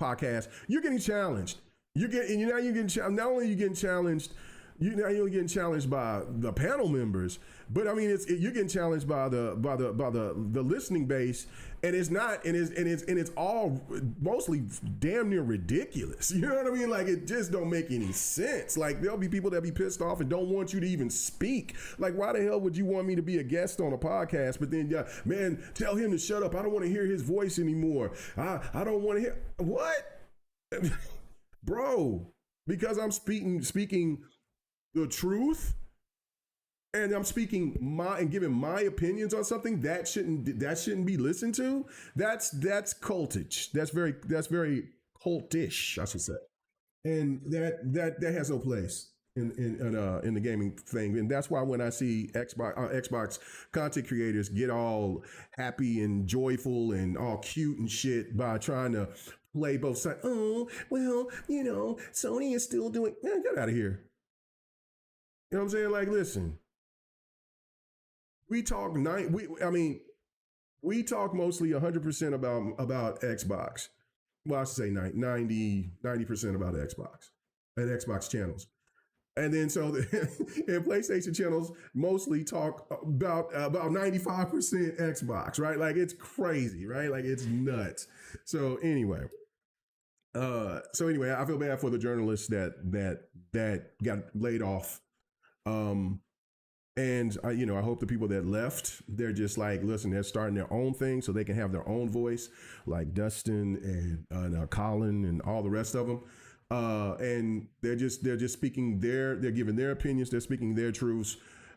podcast, you're getting challenged. You're getting not only are you getting challenged, you're getting challenged by the panel members, but I mean you're getting challenged by the listening base, and it's all mostly damn near ridiculous. You know what I mean? Like it just don't make any sense. Like there'll be people that be pissed off and don't want you to even speak. Like why the hell would you want me to be a guest on a podcast? But then man, tell him to shut up. I don't want to hear his voice anymore. I don't want to hear what, bro. Because I'm speaking the truth, and I'm speaking and giving my opinions on something that shouldn't be listened to. That's cultish. That's very cultish, I should say, and that has no place in the gaming thing. And that's why when I see Xbox content creators get all happy and joyful and all cute and shit by trying to play both sides. Oh well, you know, Sony is still doing. Man, get out of here. You know what I'm saying? Like, listen, we talk mostly 100% about Xbox. Well, I should say 90% about Xbox and Xbox channels. And then and PlayStation channels mostly talk about 95% Xbox, right? Like it's crazy, right? Like it's nuts. So anyway, I feel bad for the journalists that got laid off. And I hope the people that left, they're just like, listen, they're starting their own thing so they can have their own voice, like Dustin and Colin and all the rest of them. And they're just speaking they're giving their opinions, they're speaking their truths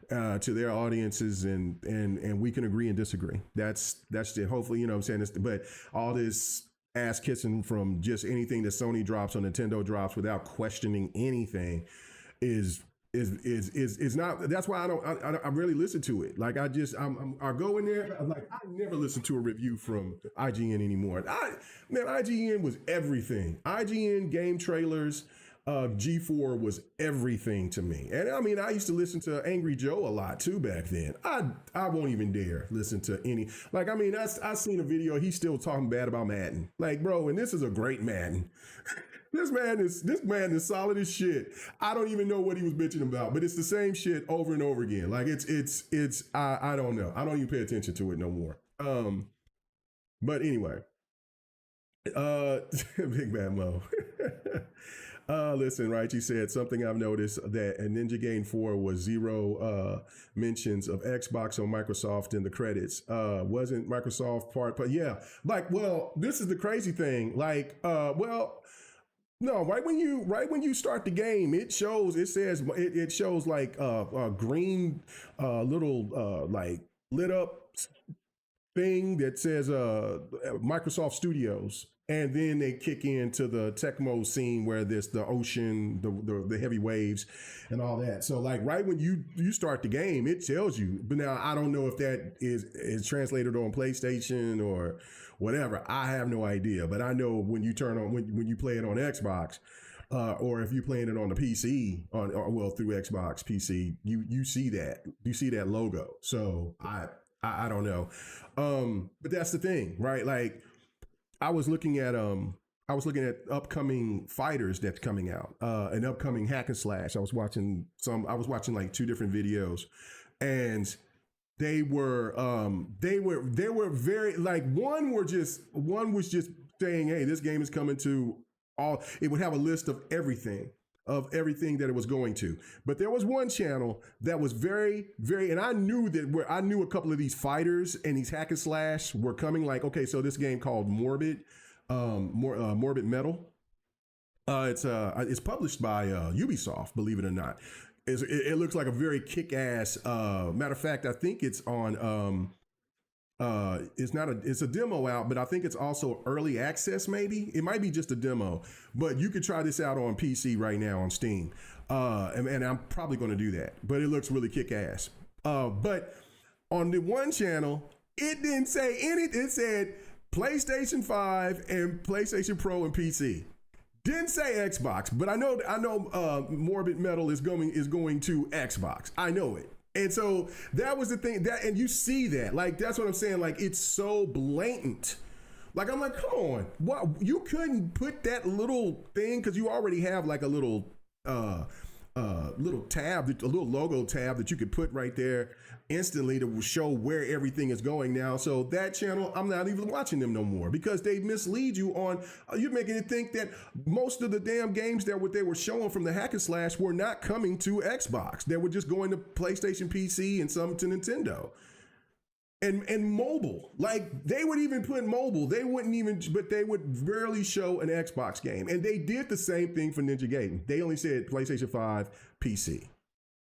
to their audiences, and we can agree and disagree. That's it. Hopefully, you know what I'm saying. But all this ass kissing from just anything that Sony drops or Nintendo drops without questioning anything is not. That's why I really listen to it. Like I go in there. I'm like, I never listen to a review from IGN anymore. IGN was everything. IGN game trailers, G4 was everything to me. And I mean, I used to listen to Angry Joe a lot too back then. I won't even dare listen to any. Like I mean, I seen a video. He's still talking bad about Madden. Like bro, and this is a great Madden. This man is solid as shit. I don't even know what he was bitching about, but it's the same shit over and over again. Like it's I don't know. I don't even pay attention to it no more. But anyway, Big Bad Mo. Listen, right? You said something I've noticed that a Ninja Gaiden 4 was zero mentions of Xbox or Microsoft in the credits. Wasn't Microsoft part? But yeah, like, well, this is the crazy thing. Like, no, right when you start the game, it shows like green little like lit up thing that says Microsoft Studios, and then they kick into the Tecmo scene where there's the ocean, the heavy waves, and all that. So like right when you start the game, it tells you. But now I don't know if that is translated on PlayStation or whatever. I have no idea. But I know when you turn on when you play it on Xbox. Or if you're playing it on the PC, well through Xbox PC, you see that logo. So I don't know, but that's the thing, right? Like I was looking at upcoming fighters that's coming out, an upcoming hack and slash. I was watching like two different videos, and they were very like one was just saying, hey, this game is coming to all. It would have a list of everything that it was going to. But there was one channel that was very, very, and I knew a couple of these fighters and these hack and slash were coming. Like, okay, so this game called Morbid Metal. It's published by Ubisoft, believe it or not. It looks like a very kick-ass. Matter of fact, I think it's on. It's a demo out, but I think it's also early access. Maybe it might be just a demo, but you could try this out on PC right now on Steam. And I'm probably going to do that, but it looks really kick-ass. But on the one channel, it didn't say anything. It said PlayStation 5 and PlayStation Pro and PC. Didn't say Xbox, but I know Morbid Metal is going to Xbox. I know it. And so that was the thing and you see that, like, that's what I'm saying. Like, it's so blatant. Like, I'm like, come on, what? You couldn't put that little thing, because you already have like a little tab, a little logo tab that you could put right there instantly to show where everything is going now. So that channel, I'm not even watching them no more, because they mislead you on, you're making it think that most of the damn games that what they were showing from the hack and slash were not coming to Xbox. They were just going to PlayStation, PC, and some to Nintendo. And mobile, like they would even put mobile. They wouldn't even, but they would rarely show an Xbox game. And they did the same thing for Ninja Gaiden. They only said PlayStation 5, PC.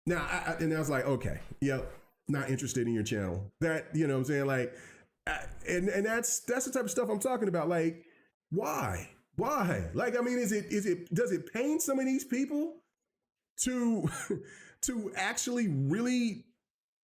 Now, and I was like, okay, yep, not interested in your channel. That, you know what I'm saying? Like, and that's the type of stuff I'm talking about. Like, why? Like, I mean, does it pain some of these people to actually really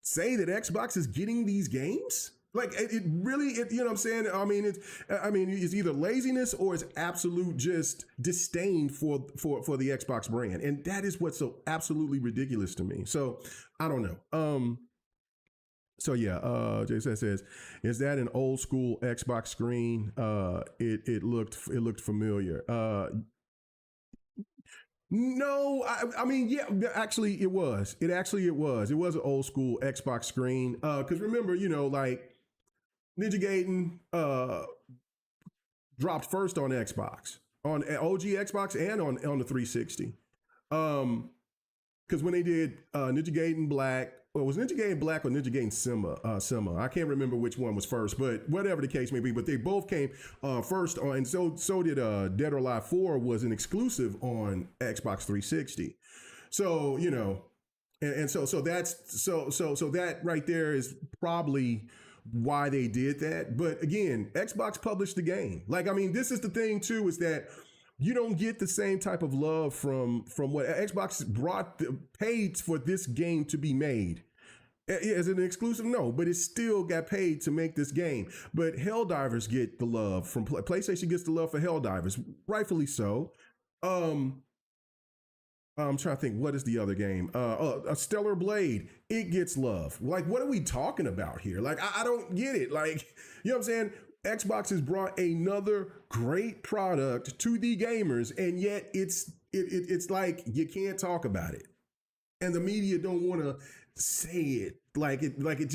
say that Xbox is getting these games? Like, it really, you know what I'm saying? I mean, it's either laziness or it's absolute just disdain for the Xbox brand. And that is what's so absolutely ridiculous to me. So I don't know. So yeah, Jason says, is that an old school Xbox screen? It looked familiar. No, I mean, yeah, actually it was. It was an old school Xbox screen. Because remember, you know, like Ninja Gaiden dropped first on Xbox, on OG Xbox, and on the 360. Because when they did Ninja Gaiden Black, well, was Ninja Gaiden Black or Ninja Gaiden Sima? I can't remember which one was first, but whatever the case may be. But they both came first on, and so did Dead or Alive 4 was an exclusive on Xbox 360. So, you know, and so that right there is probably why they did that. But again, Xbox published the game. Like, I mean, this is the thing too, is that you don't get the same type of love from what Xbox paid for this game to be made. As an exclusive, no, but it still got paid to make this game. But Helldivers get the love from PlayStation, gets the love for Helldivers, rightfully so. I'm trying to think, what is the other game? A Stellar Blade, it gets love. Like, what are we talking about here? Like, I don't get it. Like, you know what I'm saying? Xbox has brought another great product to the gamers, and yet it's like you can't talk about it, and the media don't want to say it. It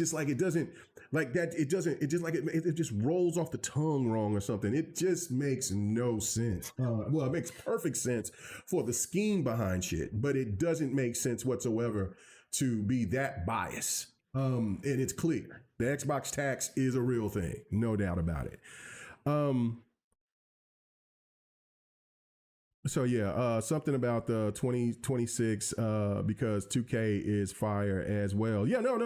just rolls off the tongue wrong or something. It just makes no sense. Well, it makes perfect sense for the scheme behind shit, but it doesn't make sense whatsoever to be that biased. And it's clear the Xbox tax is a real thing, no doubt about it. So yeah, something about the 2026 because 2K is fire as well. Yeah, no.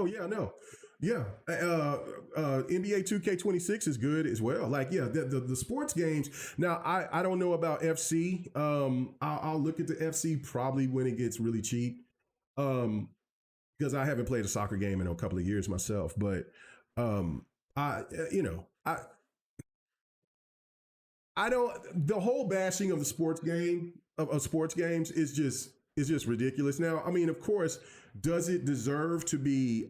Yeah, no. Yeah. NBA 2K26 is good as well. Like, yeah, the sports games. Now, I don't know about FC. I'll look at the FC probably when it gets really cheap. Um, because I haven't played a soccer game in a couple of years myself. But um, I, you know, I don't. The whole bashing of the sports game of sports games is just ridiculous. Now, I mean, of course, does it deserve to be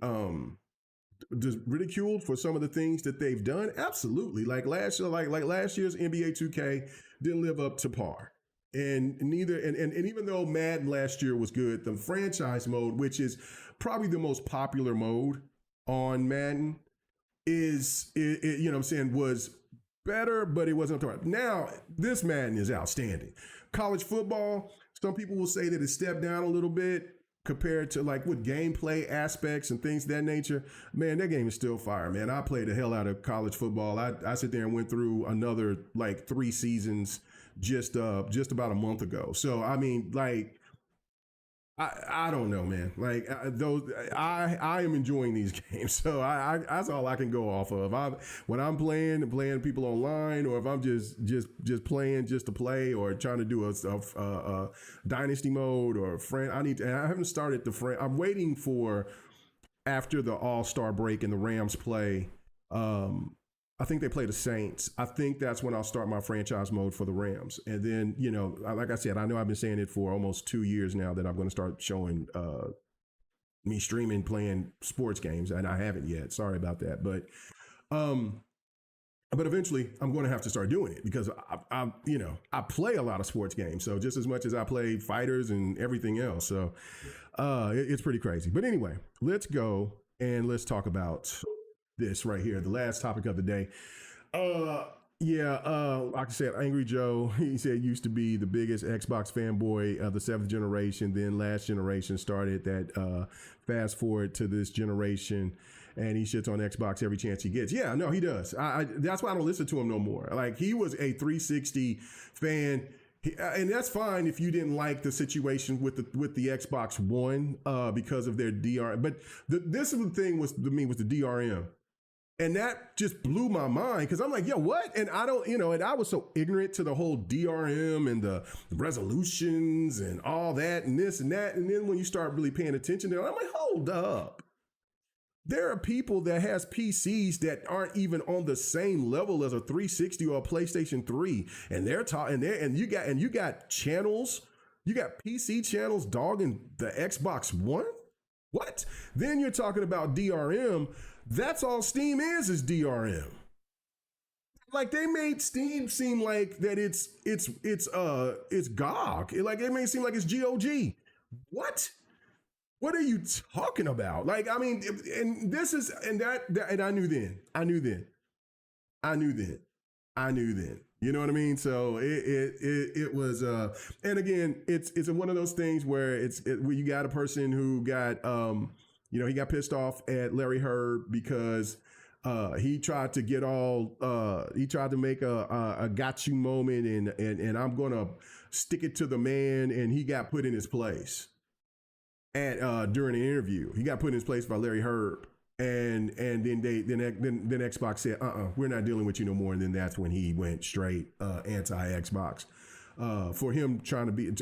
ridiculed for some of the things that they've done? Absolutely. Like last year, like last year's NBA 2K didn't live up to par. And neither and even though Madden last year was good, the franchise mode, which is probably the most popular mode on Madden, you know what I'm saying, was better, but it wasn't up to par. Now, this Madden is outstanding. College football, some people will say that it stepped down a little bit compared to like with gameplay aspects and things of that nature. Man, that game is still fire, man. I played the hell out of college football. I sit there and went through another like 3 seasons just about a month ago. So I mean, like, I don't know, man. Like I am enjoying these games, so I that's all I can go off of. When I'm playing people online, or if I'm just playing just to play, or trying to do a dynasty mode or friend. I haven't started the friend. I'm waiting for after the All-Star break and the Rams play. I think they play the Saints. I think that's when I'll start my franchise mode for the Rams. And then, you know, like I said, I know I've been saying it for almost 2 years now that I'm going to start showing me streaming playing sports games, and I haven't yet. Sorry about that. But eventually I'm going to have to start doing it because I play a lot of sports games. So just as much as I play fighters and everything else. So it's pretty crazy. But anyway, let's go and let's talk about this right here, the last topic of the day. Like I said, Angry Joe, he said used to be the biggest Xbox fanboy of the 7th generation, then last generation started that. Fast forward to this generation, and he shits on Xbox every chance he gets. Yeah, no, he does. That's why I don't listen to him no more. Like, he was a 360 fan. And that's fine if you didn't like the situation with the Xbox One because of their DRM. But this is the thing was the DRM. And that just blew my mind because I'm like, yeah, what? And I don't, and I was so ignorant to the whole DRM and the resolutions and all that and this and that. And then when you start really paying attention to it, I'm like, hold up. There are people that has PCs that aren't even on the same level as a 360 or a PlayStation 3. And they're talking and you got channels, you got PC channels dogging the Xbox One. What? Then you're talking about DRM. That's all Steam is DRM. Like, they made Steam seem like that it's GOG. Like, it may seem like it's GOG. What? What are you talking about? Like, I mean, and this is and that and I knew then. You know what I mean? So it was and again, it's one of those things where where you got a person who got he got pissed off at Larry Herd because he tried to make a got you moment and I'm gonna stick it to the man, and he got put in his place during an interview. He got put in his place by Larry Herd, and then Xbox said, we're not dealing with you no more. And then that's when he went straight anti-Xbox for him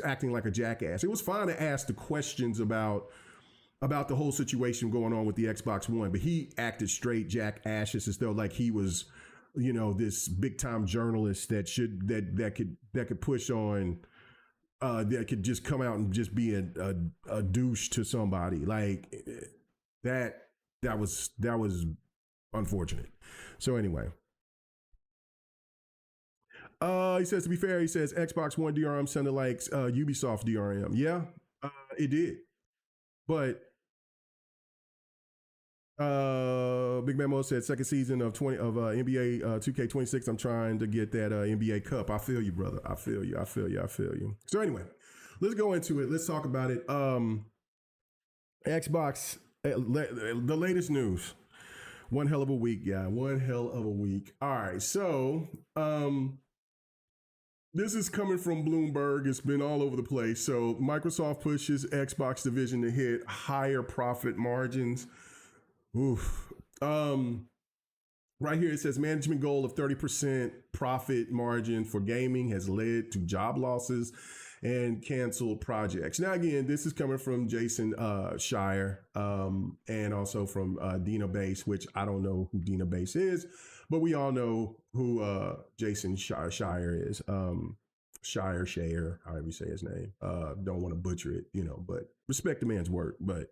acting like a jackass. It was fine to ask the questions about the whole situation going on with the Xbox One, but he acted straight jackasses as though like he was, this big time journalist that could push on, that could just come out and just be a douche to somebody. Like that was unfortunate. So anyway, he says, to be fair, he says Xbox One DRM sounded like Ubisoft DRM. Yeah, it did. But Big Memo said second season of NBA 2K26. I'm trying to get that NBA Cup. I feel you, brother. I feel you. So anyway, let's go into it. Let's talk about it. Xbox, the latest news. One hell of a week, guy. One hell of a week. All right, so this is coming from Bloomberg. It's been all over the place. So Microsoft pushes Xbox division to hit higher profit margins. Oof. Um, right here it says management goal of 30% profit margin for gaming has led to job losses and canceled projects. Now, again, this is coming from Jason Shire and also from Dina Base, which I don't know who Dina Base is, but we all know who Jason Shire is. Shire, however you say his name. Don't want to butcher it, but respect the man's work. But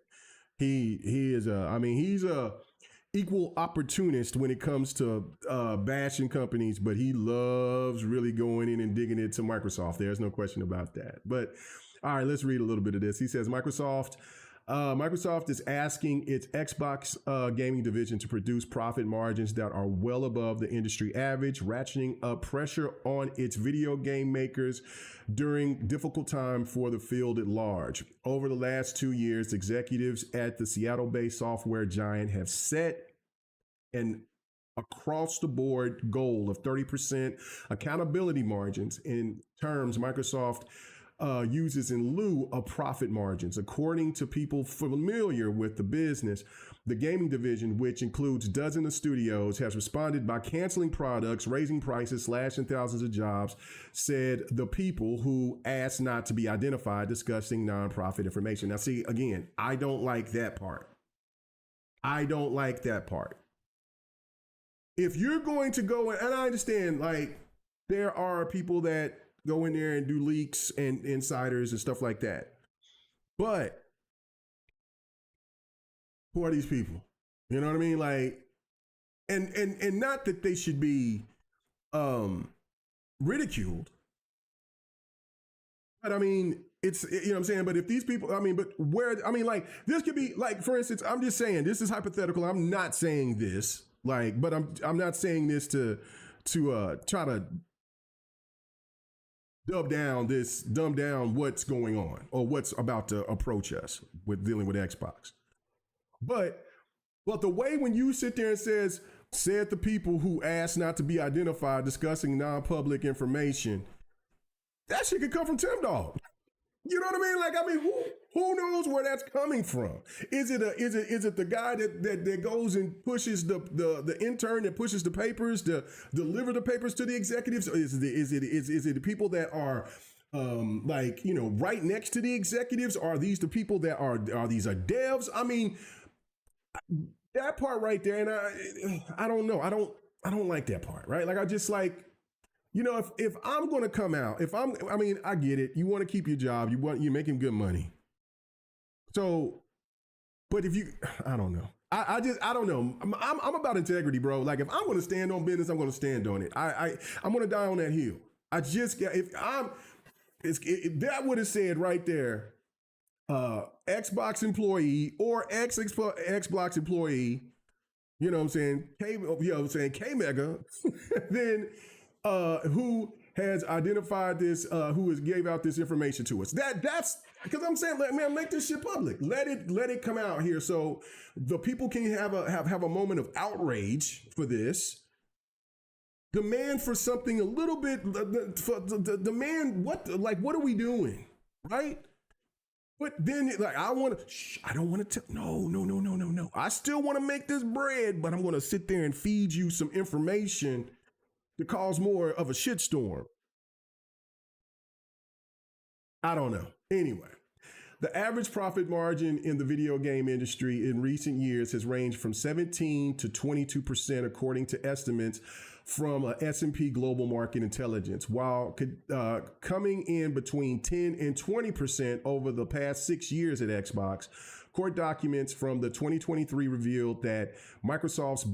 he is he's a equal opportunist when it comes to bashing companies, but he loves really going in and digging into Microsoft. There's no question about that. But all right, let's read a little bit of this. He says Microsoft is asking its Xbox gaming division to produce profit margins that are well above the industry average, ratcheting up pressure on its video game makers during difficult time for the field at large. Over the last 2 years, executives at the Seattle-based software giant have set an across the board goal of 30% accountability margins in terms Microsoft uses in lieu of profit margins. According to people familiar with the business, the gaming division, which includes dozens of studios, has responded by canceling products, raising prices, slashing thousands of jobs, said the people who asked not to be identified, discussing nonprofit information. Now, see, again, I don't like that part. If you're going to go, and I understand, like, there are people that go in there and do leaks and insiders and stuff like that. But who are these people? You know what I mean? Like, and not that they should be ridiculed. But I mean, it's, you know what I'm saying? But if these people, like, this could be, like, for instance, I'm just saying, this is hypothetical. I'm not saying this, like, but I'm not saying this to try to dumb down what's going on or what's about to approach us with dealing with Xbox. But the way when you sit there and said the people who asked not to be identified discussing non-public information, that shit could come from Tim Dog. You know what I mean? Like, who knows where that's coming from? Is it the guy that goes and pushes the intern that pushes the papers to deliver the papers to the executives? Or is it the people that are right next to the executives? Are these the people that are these are devs? I mean, that part right there, and I don't know. I don't like that part, right? Like, I just like, if I'm going to come out, I get it. You want to keep your job. You're making good money. So, but I don't know. I don't know. I'm about integrity, bro. Like, if I'm going to stand on business, I'm going to stand on it. I'm going to die on that hill. That would have said right there, Xbox employee or Xbox employee, you know what I'm saying? K Mega, then who has identified this, who has gave out this information to us. That's because I'm saying, man, make this shit public. Let it come out here so the people can have a moment of outrage for this. Demand for something a little bit. Demand what are we doing, right? But then, like, I don't want to tell. No. I still want to make this bread, but I'm going to sit there and feed you some information to cause more of a shitstorm. I don't know. Anyway, the average profit margin in the video game industry in recent years has ranged from 17 to 22%, according to estimates from S&P Global Market Intelligence, while coming in between 10 and 20% over the past 6 years at Xbox. Court documents from the 2023 revealed that Microsoft's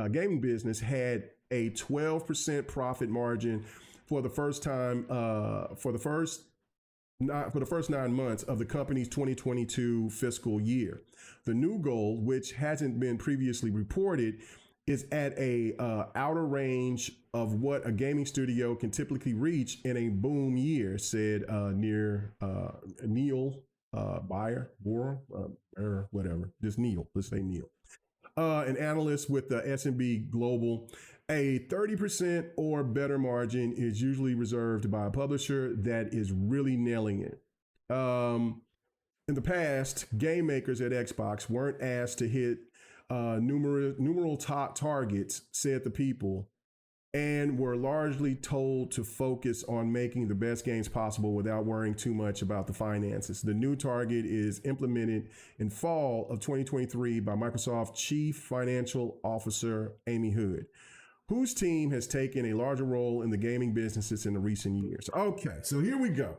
gaming business had a 12% profit margin for the first time for the first 9 months of the company's 2022 fiscal year. The new goal, which hasn't been previously reported, is at a outer range of what a gaming studio can typically reach in a boom year, said Neil Bauer, or whatever. Just Neil. Let's say Neil. An analyst with the S&P Global. A 30% or better margin is usually reserved by a publisher that is really nailing it. In the past, game makers at Xbox weren't asked to hit numeral targets, said the people, and were largely told to focus on making the best games possible without worrying too much about the finances. The new target is implemented in fall of 2023 by Microsoft Chief Financial Officer Amy Hood, whose team has taken a larger role in the gaming businesses in the recent years. Okay, so here we go.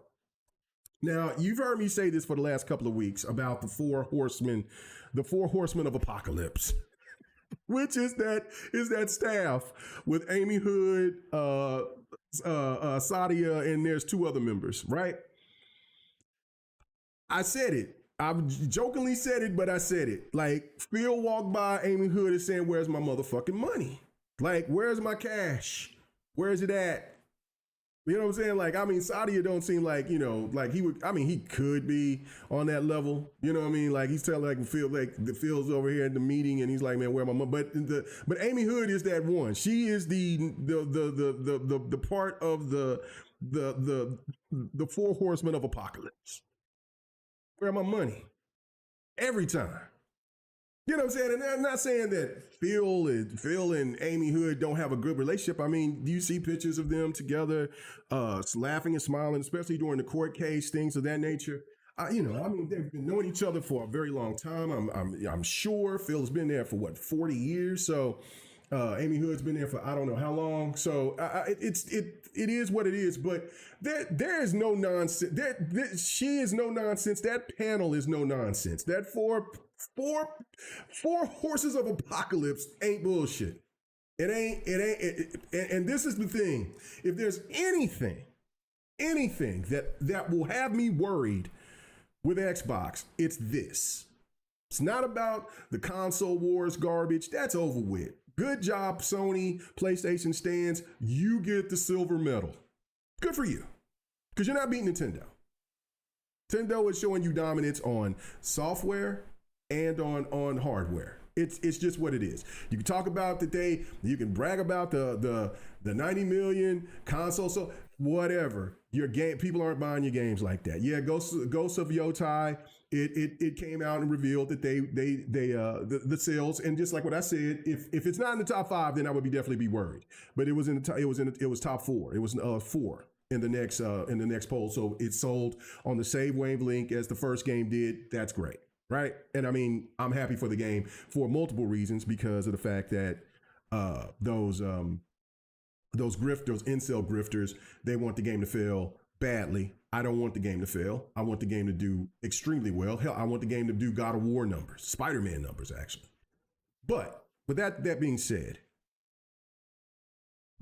Now, you've heard me say this for the last couple of weeks about the four horsemen of apocalypse, which is that staff with Amy Hood, Sadia, and there's two other members, right? I said it. I jokingly said it, but I said it. Like, Phil walked by Amy Hood and saying, "Where's my motherfucking money? Like, where's my cash? Where's it at?" You know what I'm saying? Like, I mean, Sadia don't seem like, like he would, I mean, he could be on that level. You know what I mean? Like, he's telling like Phil's over here in the meeting and he's like, "Man, where my money?" But Amy Hood is that one. She is the part of the four horsemen of apocalypse. Where my money? Every time. You know what I'm saying? And I'm not saying that Phil and Amy Hood don't have a good relationship. I mean, do you see pictures of them together, laughing and smiling, especially during the court case, things of that nature? I mean, they've been knowing each other for a very long time. I'm sure Phil's been there for 40 years. So Amy Hood's been there for I don't know how long. So it is what it is. But there is no nonsense. She is no nonsense. That panel is no nonsense. That four horses of apocalypse ain't bullshit. It ain't. And this is the thing. If there's anything that will have me worried with Xbox, it's this. It's not about the console wars garbage. That's over with. Good job, Sony, PlayStation stands. You get the silver medal. Good for you. Because you're not beating Nintendo. Nintendo is showing you dominance on software and on hardware. It's just what it is. You can talk about you can brag about the 90 million console, so whatever. Your game, people aren't buying your games like that. Yeah, Ghosts of Yotai, it came out and revealed that the sales, and just like what I said, if it's not in the top 5, then I would definitely be worried. But it was top 4. It was 4 in the next poll. So it sold on the same wavelength as the first game did. That's great. Right. And I mean, I'm happy for the game for multiple reasons, because of the fact that those incel grifters, they want the game to fail badly. I don't want the game to fail. I want the game to do extremely well. Hell, I want the game to do God of War numbers, Spider-Man numbers, actually. But with that being said,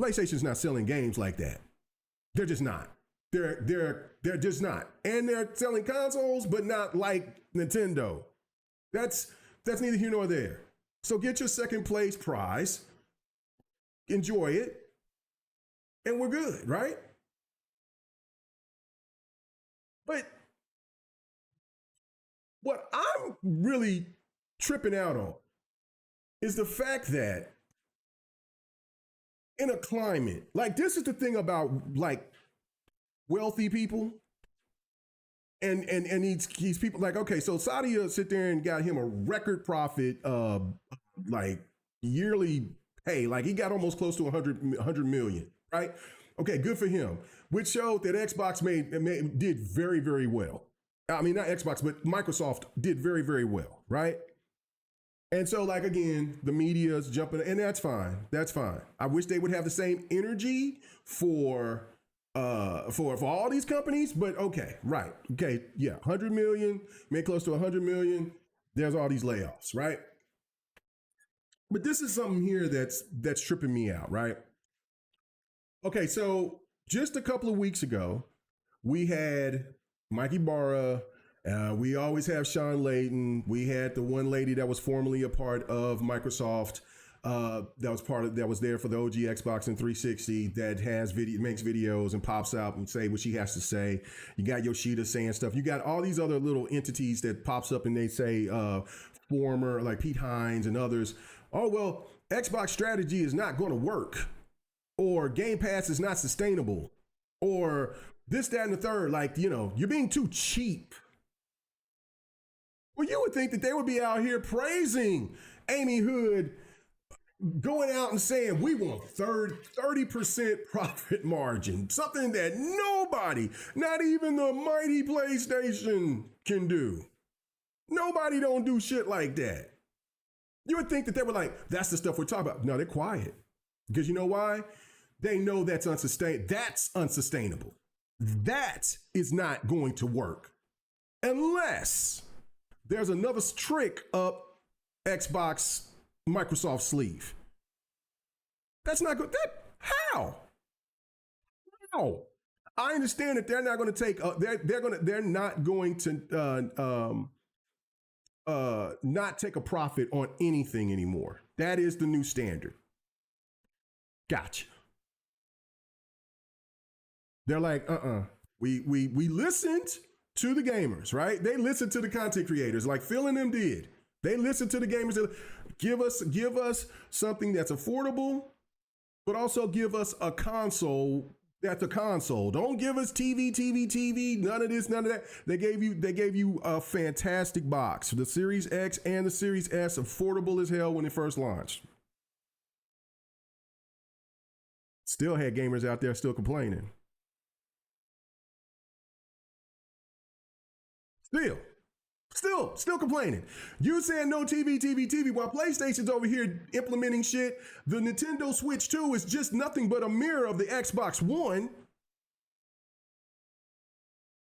PlayStation's not selling games like that. They're just not. They're just not. And they're selling consoles, but not like Nintendo. That's neither here nor there. So get your second place prize, enjoy it, and we're good, right? But what I'm really tripping out on is the fact that in a climate, like, this is the thing about like wealthy people and these people, like, okay, so Sadia sit there and got him a record profit, like yearly pay, like he got almost close to 100 million, right? Okay, good for him, which showed that Xbox did very, very well. I mean, not Xbox, but Microsoft did very, very well, right? And so, like, again, the media's jumping, and that's fine. That's fine. I wish they would have the same energy for all these companies, but okay, right. Okay, yeah, 100 million, made close to 100 million. There's all these layoffs, right? But this is something here that's tripping me out, right? Okay, so just a couple of weeks ago, we had Mikey Barra. We always have Sean Layden. We had the one lady that was formerly a part of Microsoft, that was there for the OG Xbox and 360, that makes videos and pops out and say what she has to say. You got Yoshida saying stuff. You got all these other little entities that pops up and they say former, like Pete Hines and others. Oh, well, Xbox strategy is not going to work, or Game Pass is not sustainable, or this, that, and the third. Like, you're being too cheap. Well, you would think that they would be out here praising Amy Hood going out and saying we want 30% profit margin, something that nobody, not even the mighty PlayStation, can do. Nobody don't do shit like that. You would think that they were like, that's the stuff we're talking about. No, they're quiet. Because you know why? They know that's unsustainable. That's unsustainable. That is not going to work unless there's another trick up Xbox Microsoft sleeve. That's not good. How? How? I understand that they're not going to take. They're not going to not take a profit on anything anymore. That is the new standard. Gotcha. They're like, we listened to the gamers, right? They listened to the content creators, like Phil and them did. They listened to the gamers. Give us something that's affordable, but also give us a console that's a console. Don't give us TV. None of this, none of that. They gave you a fantastic box. The Series X and the Series S, affordable as hell when it first launched. Still had gamers out there still complaining. Still complaining. You saying no TV, while PlayStation's over here implementing shit. The Nintendo Switch 2 is just nothing but a mirror of the Xbox One.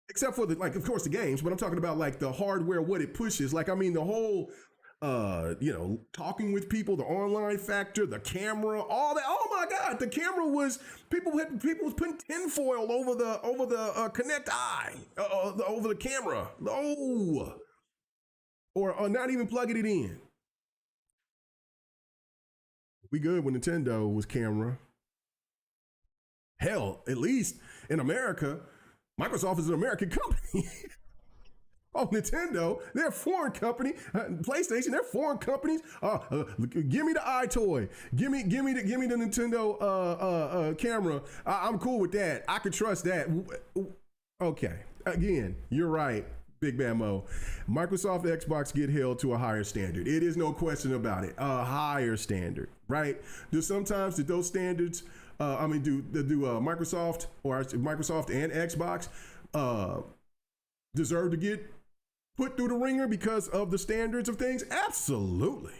Except for of course, the games, but I'm talking about like the hardware, what it pushes. Like, I mean, the whole, talking with people, the online factor, the camera, all that. Oh my God, the camera was, people was putting tinfoil over the Connect Eye, over the camera. Oh. Or not even plugging it in. We good when Nintendo was camera. Hell, at least in America, Microsoft is an American company. Oh, Nintendo, they're a foreign company. PlayStation, they're foreign companies. Give me the iToy. Give me the Nintendo camera. I'm cool with that. I could trust that. Okay, again, you're right. Big Bad Mo. Microsoft Xbox get held to a higher standard. It is no question about it. A higher standard, right? Did those standards, do Microsoft and Xbox deserve to get put through the ringer because of the standards of things? Absolutely.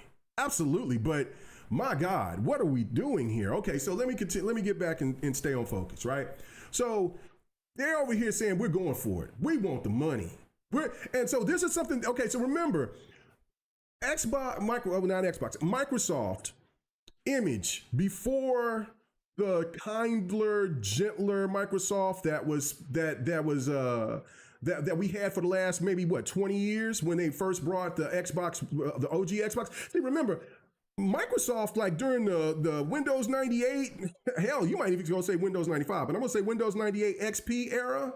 But my God, what are we doing here? Okay, so let me continue. Let me get back and stay on focus, right? So they're over here saying we're going for it. We want the money. And so this is something, okay, so remember, Microsoft image before the kinder, gentler Microsoft that we had for the last maybe 20 years when they first brought the Xbox, the OG Xbox. See, remember, Microsoft, like during the Windows 98, hell, you might even go say Windows 95, but I'm gonna say Windows 98 XP era.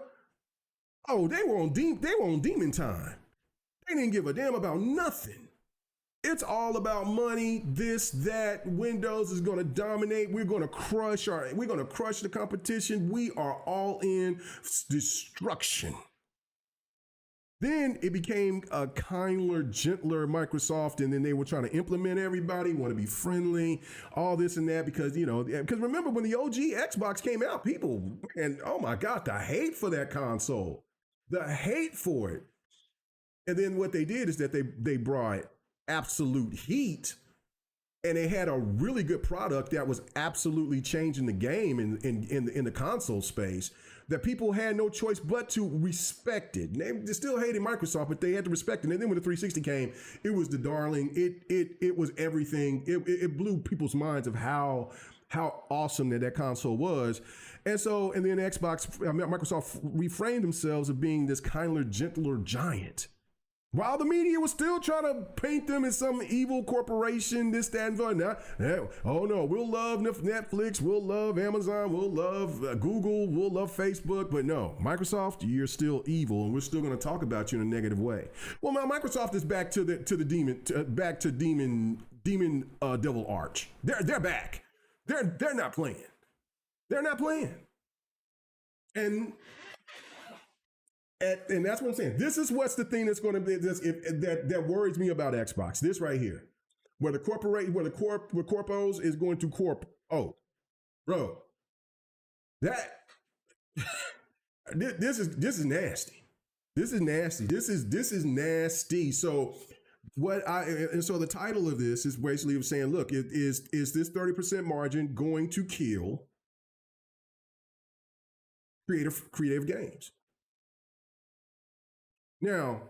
Oh, they were on demon time. They didn't give a damn about nothing. It's all about money, this, that. Windows is going to dominate. We're going to crush the competition. We are all in destruction. Then it became a kinder, gentler Microsoft, and then they were trying to implement everybody, want to be friendly, all this and that, because remember when the OG Xbox came out, and oh my God, the hate for that console. The hate for it. And then what they did is that they brought absolute heat, and they had a really good product that was absolutely changing the game in the console space, that people had no choice but to respect it. They still hated Microsoft, but they had to respect it. And then when the 360 came, it was the darling. It was everything. It blew people's minds of how awesome that console was. And then Microsoft reframed themselves of being this kinder, gentler giant. While the media was still trying to paint them as some evil corporation, this, that, and that. Oh no, we'll love Netflix, we'll love Amazon, we'll love Google, we'll love Facebook. But no, Microsoft, you're still evil, and we're still going to talk about you in a negative way. Well, now Microsoft is back to the demon devil arch. They're back. They're not playing. They're not playing. And that's what I'm saying. This is what's the thing that's going to be that worries me about Xbox. This right here. where the corporate, where corpos is going to corp. Oh, bro, that this is nasty. This is nasty. This is nasty. So what I and so the title of this is basically saying, look, is this 30% margin going to kill creative games? Now,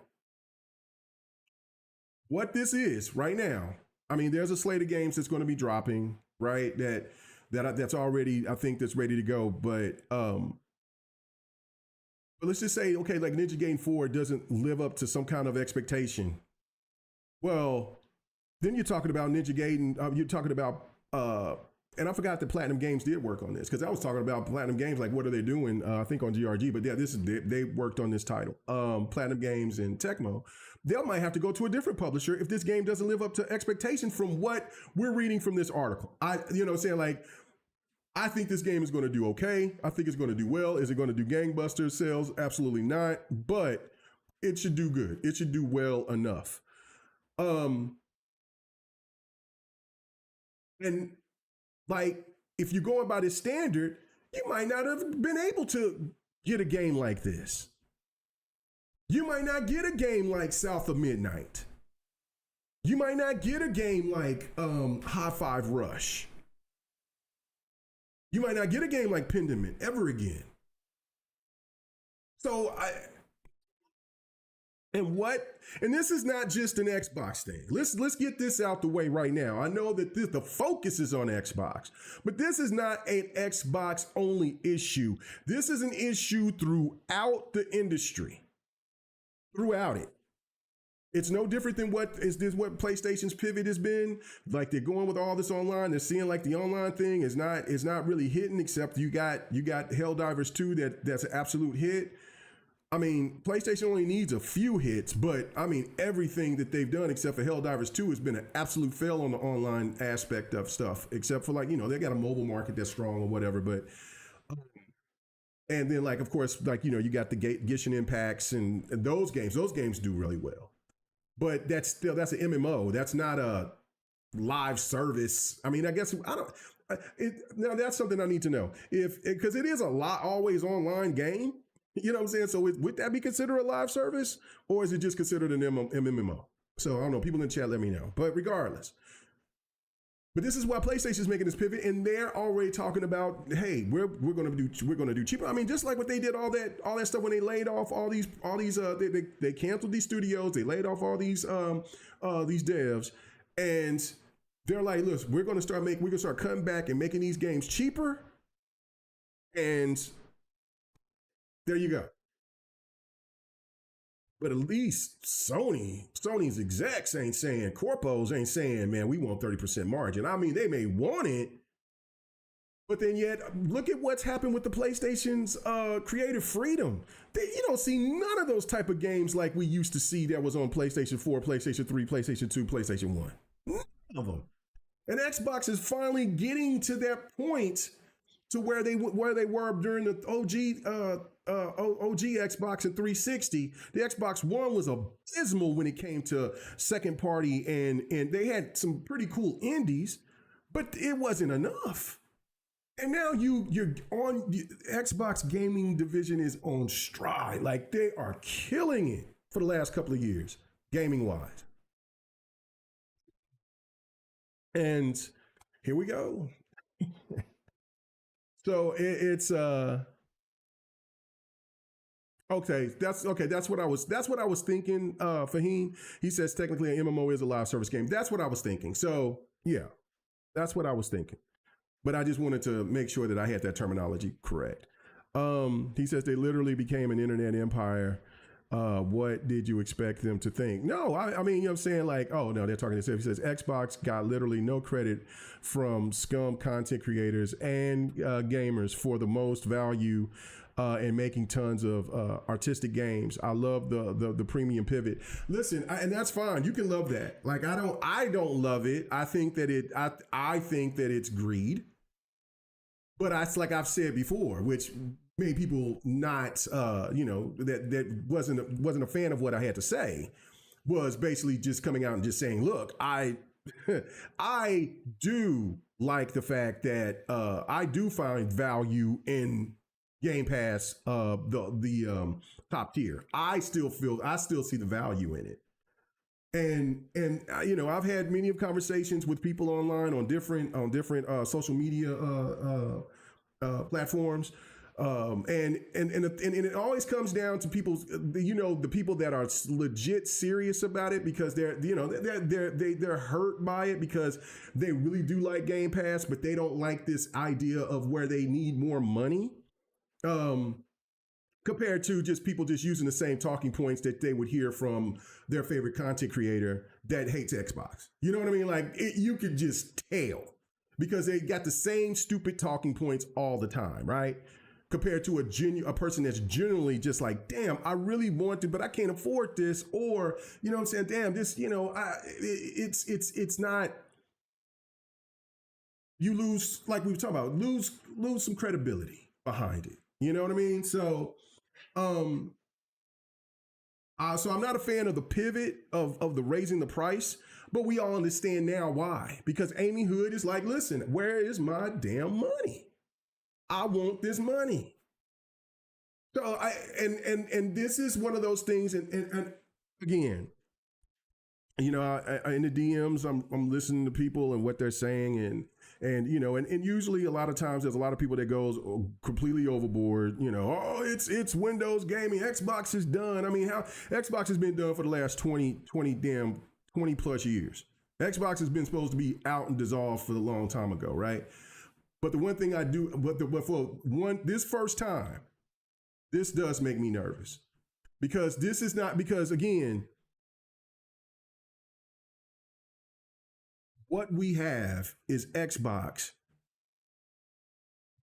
what this is right now, I mean, there's a slate of games that's going to be dropping, right? That's already, I think, that's ready to go. But let's just say, okay, like Ninja Gaiden 4 doesn't live up to some kind of expectation. Well, then you're talking about Ninja Gaiden. You're talking about, and I forgot that Platinum Games did work on this because I was talking about Platinum Games, like what are they doing? I think on GRG, but yeah, they worked on this title. Platinum Games and Tecmo, they might have to go to a different publisher if this game doesn't live up to expectation from what we're reading from this article. You know, what I'm saying, like, I think this game is going to do okay. I think it's going to do well. Is it going to do gangbusters sales? Absolutely not. But it should do good. It should do well enough. And like, if you're going by this standard, you might not have been able to get a game like this. You might not get a game like South of Midnight. You might not get a game like High Five Rush. You might not get a game like Pendament ever again. And this is not just an Xbox thing. Let's get this out the way right now. I know that the focus is on Xbox, but this is not an Xbox only issue. This is an issue throughout the industry. Throughout it. It's no different than what PlayStation's pivot has been. Like, they're going with all this online. They're seeing like the online thing is not really hitting, except you got Helldivers 2 that's an absolute hit. I mean, PlayStation only needs a few hits, but I mean, everything that they've done except for Helldivers 2 has been an absolute fail on the online aspect of stuff, except for, like, you know, they got a mobile market that's strong or whatever, but and then, like, of course, like, you know, you got the Genshin Impacts and those games do really well. But that's an MMO. That's not a live service. I mean, I guess I don't. Now that's something I need to know because it is a lot always online game. You know what I'm saying? So would that be considered a live service, or is it just considered an MMO? So I don't know. People in the chat, let me know. But regardless, but this is why PlayStation's making this pivot, and they're already talking about, hey, we're going to do cheaper. I mean, just like what they did all that stuff when they laid off all these they canceled these studios, they laid off all these devs, and they're like, look, we're going to start cutting back and making these games cheaper, and there you go. But at least Sony's execs ain't saying, corpos ain't saying, man, we want 30% margin. I mean, they may want it, but then yet, look at what's happened with the PlayStation's creative freedom. You don't see none of those type of games like we used to see that was on PlayStation 4, PlayStation 3, PlayStation 2, PlayStation 1. None of them. And Xbox is finally getting to that point to where they were during the OG Xbox and 360. The Xbox One was abysmal when it came to second party, and they had some pretty cool indies, but it wasn't enough. And now you're on Xbox gaming division is on stride. Like, they are killing it for the last couple of years, gaming wise. And here we go. So it's okay. That's what I was thinking. Fahim, he says technically an MMO is a live service game. That's what I was thinking. So yeah, that's what I was thinking. But I just wanted to make sure that I had that terminology correct. He says they literally became an internet empire. What did you expect them to think? No, I mean, you know what I'm saying? Like, oh, no, they're talking to himself. He says Xbox got literally no credit from scum content creators and gamers for the most value in making tons of artistic games. I love the premium pivot. Listen, and that's fine. You can love that. Like, I don't love it. I think that I think that it's greed. But like I've said before, which made people not, that wasn't a fan of what I had to say, was basically just coming out and just saying, look, I I do like the fact that I do find value in Game Pass, the top tier. I still see the value in it. You know, I've had many of conversations with people online on different social media platforms. And it always comes down to people's, you know, the people that are legit serious about it because they're, you know, they're hurt by it because they really do like Game Pass, but they don't like this idea of where they need more money. Um, Compared to just people just using the same talking points that they would hear from their favorite content creator that hates Xbox. You know what I mean? Like you could just tell because they got the same stupid talking points all the time, right? Compared to a person that's genuinely just like, damn, I really want to, but I can't afford this, or you know what I'm saying? Damn, this, you know, it's not. You lose, like we were talking about, lose some credibility behind it. You know what I mean? Um, so I'm not a fan of the pivot of the raising the price, but we all understand now why. Because Amy Hood is like, listen, where is my damn money? I want this money. So and this is one of those things, and again, you know, in the DMs, I'm listening to people and what they're saying, and you know, and usually a lot of times there's a lot of people that goes completely overboard. You know, oh, it's Windows gaming, Xbox is done. I mean, how Xbox has been done for the last 20 plus years. Xbox has been supposed to be out and dissolved for a long time ago, right? But the one thing I do, but for one, this first time, this does make me nervous because this is not because again. What we have is Xbox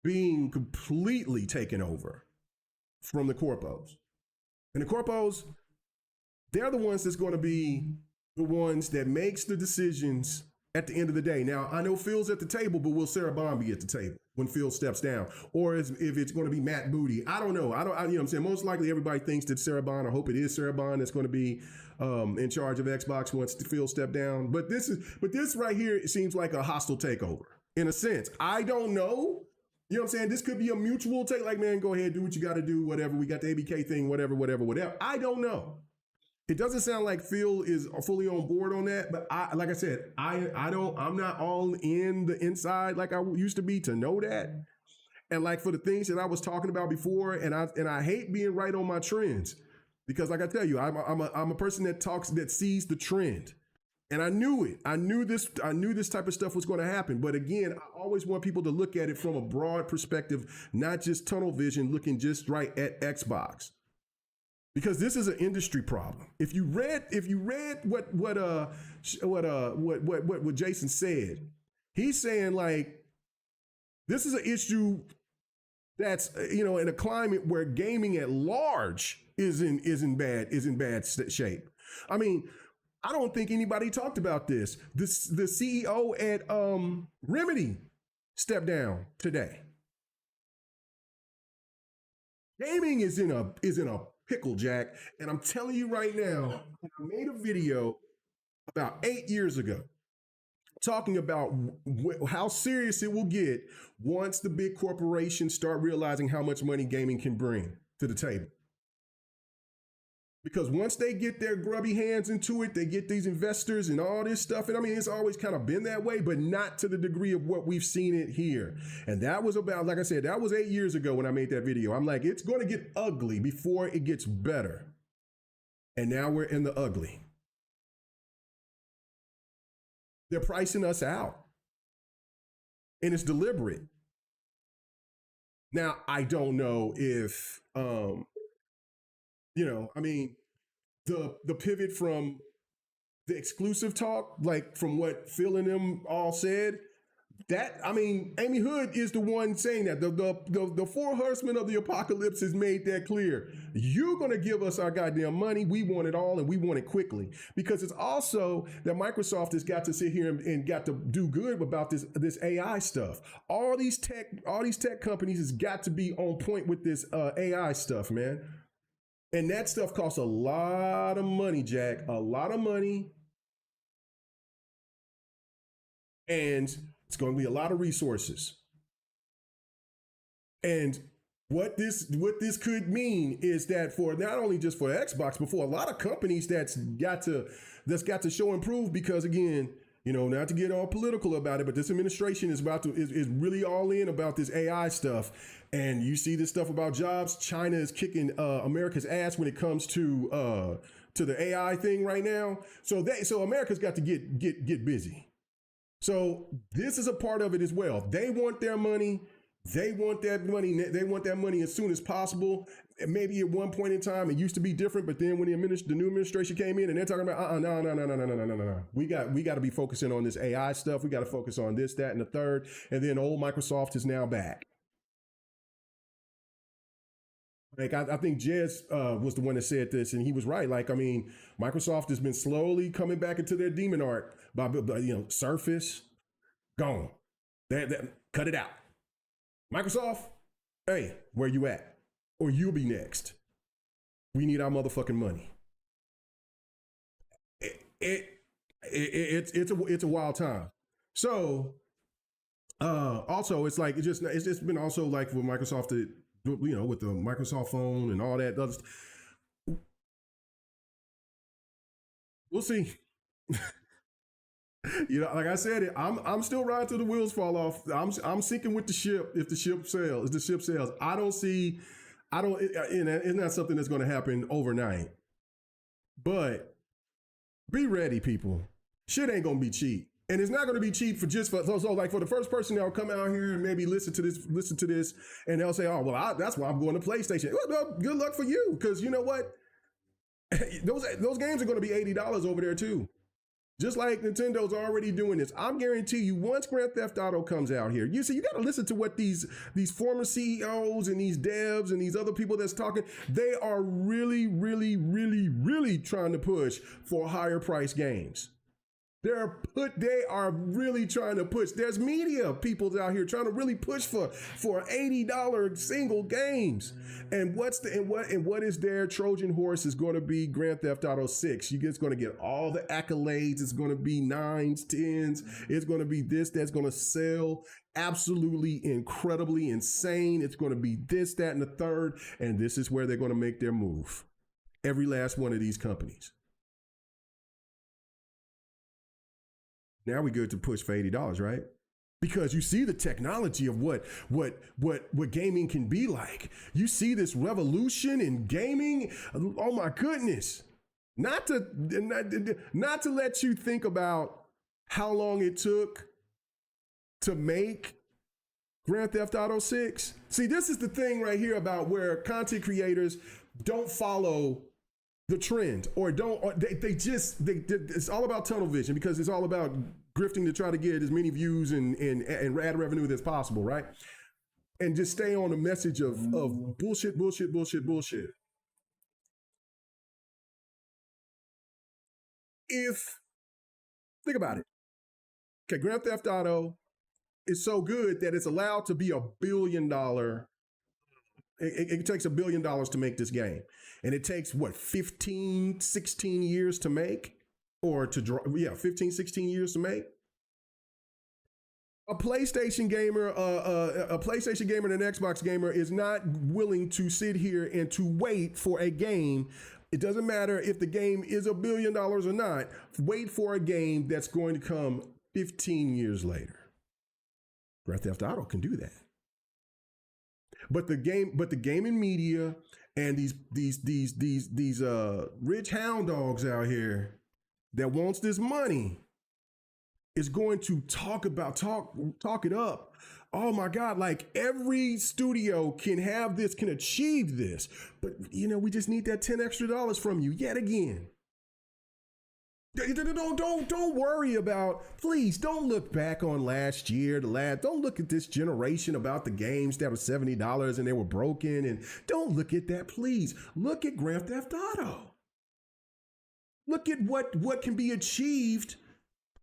being completely taken over from the corpos. And the corpos, they're the ones that's going to be the ones that makes the decisions at the end of the day. Now, I know Phil's at the table, but will Sarah Bond be at the table when Phil steps down? Or if it's going to be Matt Booty? I don't know. You know what I'm saying? Most likely everybody thinks that Sarah Bond, I hope it is Sarah Bond that's going to be in charge of Xbox once Phil stepped down. But this right here, it seems like a hostile takeover in a sense. I don't know. You know what I'm saying? This could be a mutual take, like, man, go ahead, do what you got to do, whatever. We got the ABK thing, whatever. I don't know. It doesn't sound like Phil is fully on board on that, but like I said, I'm not all in the inside like I used to be to know that. And like for the things that I was talking about before, and I hate being right on my trends because, like I tell you, I'm a person that sees the trend, and I knew it. I knew this type of stuff was going to happen. But again, I always want people to look at it from a broad perspective, not just tunnel vision, looking just right at Xbox. Because this is an industry problem. If you read what Jason said, he's saying like this is an issue that's you know in a climate where gaming at large is in bad shape. I mean, I don't think anybody talked about this. The CEO at Remedy stepped down today. Gaming is in a pickle, Jack. And I'm telling you right now, I made a video about 8 years ago talking about how serious it will get once the big corporations start realizing how much money gaming can bring to the table. Because once they get their grubby hands into it, they get these investors and all this stuff. And I mean, it's always kind of been that way, but not to the degree of what we've seen it here. And that was about, like I said, that was 8 years ago when I made that video. I'm like, it's going to get ugly before it gets better. And now we're in the ugly. They're pricing us out. And it's deliberate. Now, I don't know if, you know, I mean, the pivot from the exclusive talk, like from what Phil and them all said, that I mean, Amy Hood is the one saying that the four horsemen of the apocalypse has made that clear. You're gonna give us our goddamn money. We want it all, and we want it quickly. Because it's also that Microsoft has got to sit here and got to do good about this AI stuff. All these tech companies has got to be on point with this AI stuff, man. And that stuff costs a lot of money, Jack. A lot of money. and it's going to be a lot of resources. And what this could mean is that for not only just for Xbox, but for a lot of companies that's got to show and prove, because again, not to get all political about it, but this administration is is really all in about this AI stuff. And you see this stuff about jobs. China is kicking America's ass when it comes to the AI thing right now. So America's got to get busy. So this is a part of it as well. They want their money. They want that money. They want that money as soon as possible. And maybe at one point in time it used to be different, but then when the new administration came in and they're talking about no. We got to be focusing on this AI stuff. We got to focus on this, that, and the third. And then old Microsoft is now back. Like I think Jez was the one that said this, and he was right. Like, I mean, Microsoft has been slowly coming back into their demon arc by Surface gone. Cut it out. Microsoft, hey, where you at? Or you'll be next. We need our motherfucking money. It's a wild time. So also it's like it's just been also like for Microsoft to, with the Microsoft phone and all that other stuff. We'll see. Like I said, I'm still riding till the wheels fall off. I'm sinking with the ship if the ship sails. I don't see, it's not something that's going to happen overnight. But be ready, people. Shit ain't going to be cheap. And it's not going to be cheap for like for the first person that'll come out here and maybe listen to this, and they'll say, oh, well, that's why I'm going to PlayStation. Well, good luck for you, because you know what? those games are going to be $80 over there too. Just like Nintendo's already doing this. I'm guarantee you, once Grand Theft Auto comes out here, you got to listen to what these former CEOs and these devs and these other people that's talking, they are really, really, really, really trying to push for higher price games. They are really trying to push. There's media people out here trying to really push for $80 single games. And what is their Trojan horse is going to be Grand Theft Auto 6. It's going to get all the accolades. It's going to be 9s, 10s. It's going to be this that's going to sell absolutely incredibly insane. It's going to be this, that, and the third. And this is where they're going to make their move. Every last one of these companies. Now we good to push for $80, right? Because you see the technology of what gaming can be like. You see this revolution in gaming. Oh my goodness. Not to let you think about how long it took to make Grand Theft Auto 6. See, this is the thing right here about where content creators don't follow the trend, it's all about tunnel vision, because it's all about grifting to try to get as many views and ad revenue as possible, right? And just stay on the message of bullshit. Think about it. Okay, Grand Theft Auto is so good that it's allowed to be $1 billion. It takes $1 billion to make this game. And it takes, 15, 16 years to make? Or to draw, 15, 16 years to make? A PlayStation gamer and an Xbox gamer is not willing to sit here and to wait for a game. It doesn't matter if the game is $1 billion or not. Wait for a game that's going to come 15 years later. Grand Theft Auto can do that. But the gaming media and these rich hound dogs out here that wants this money is going to talk it up. Oh my God, like every studio can achieve this. But we just need that $10 extra from you yet again. Don't worry about, please don't look back on last year, don't look at this generation about the games that were $70 and they were broken, and don't look at that, please. Look at Grand Theft Auto. Look at what can be achieved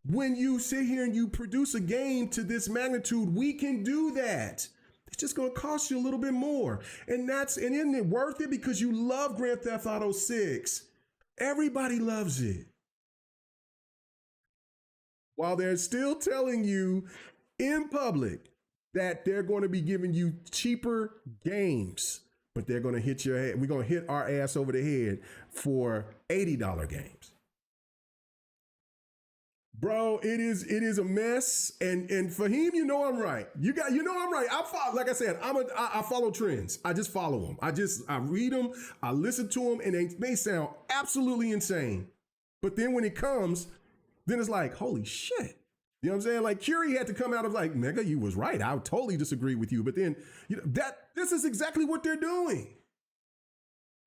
when you sit here and you produce a game to this magnitude. We can do that. It's just going to cost you a little bit more. And isn't it worth it? Because you love Grand Theft Auto 6. Everybody loves it. while they're still telling you in public that they're going to be giving you cheaper games, but they're going to hit your head. We're going to hit our ass over the head for $80 games. Bro, it is a mess, and Fahim, you know I'm right. You know I'm right. I follow, like I said, I follow trends. I just follow them. I read them, I listen to them, and they may sound absolutely insane, but then when it comes, then it's like, holy shit. You know what I'm saying? Like Curie had to come out of like, Mega, you was right. I totally disagree with you, but then this is exactly what they're doing.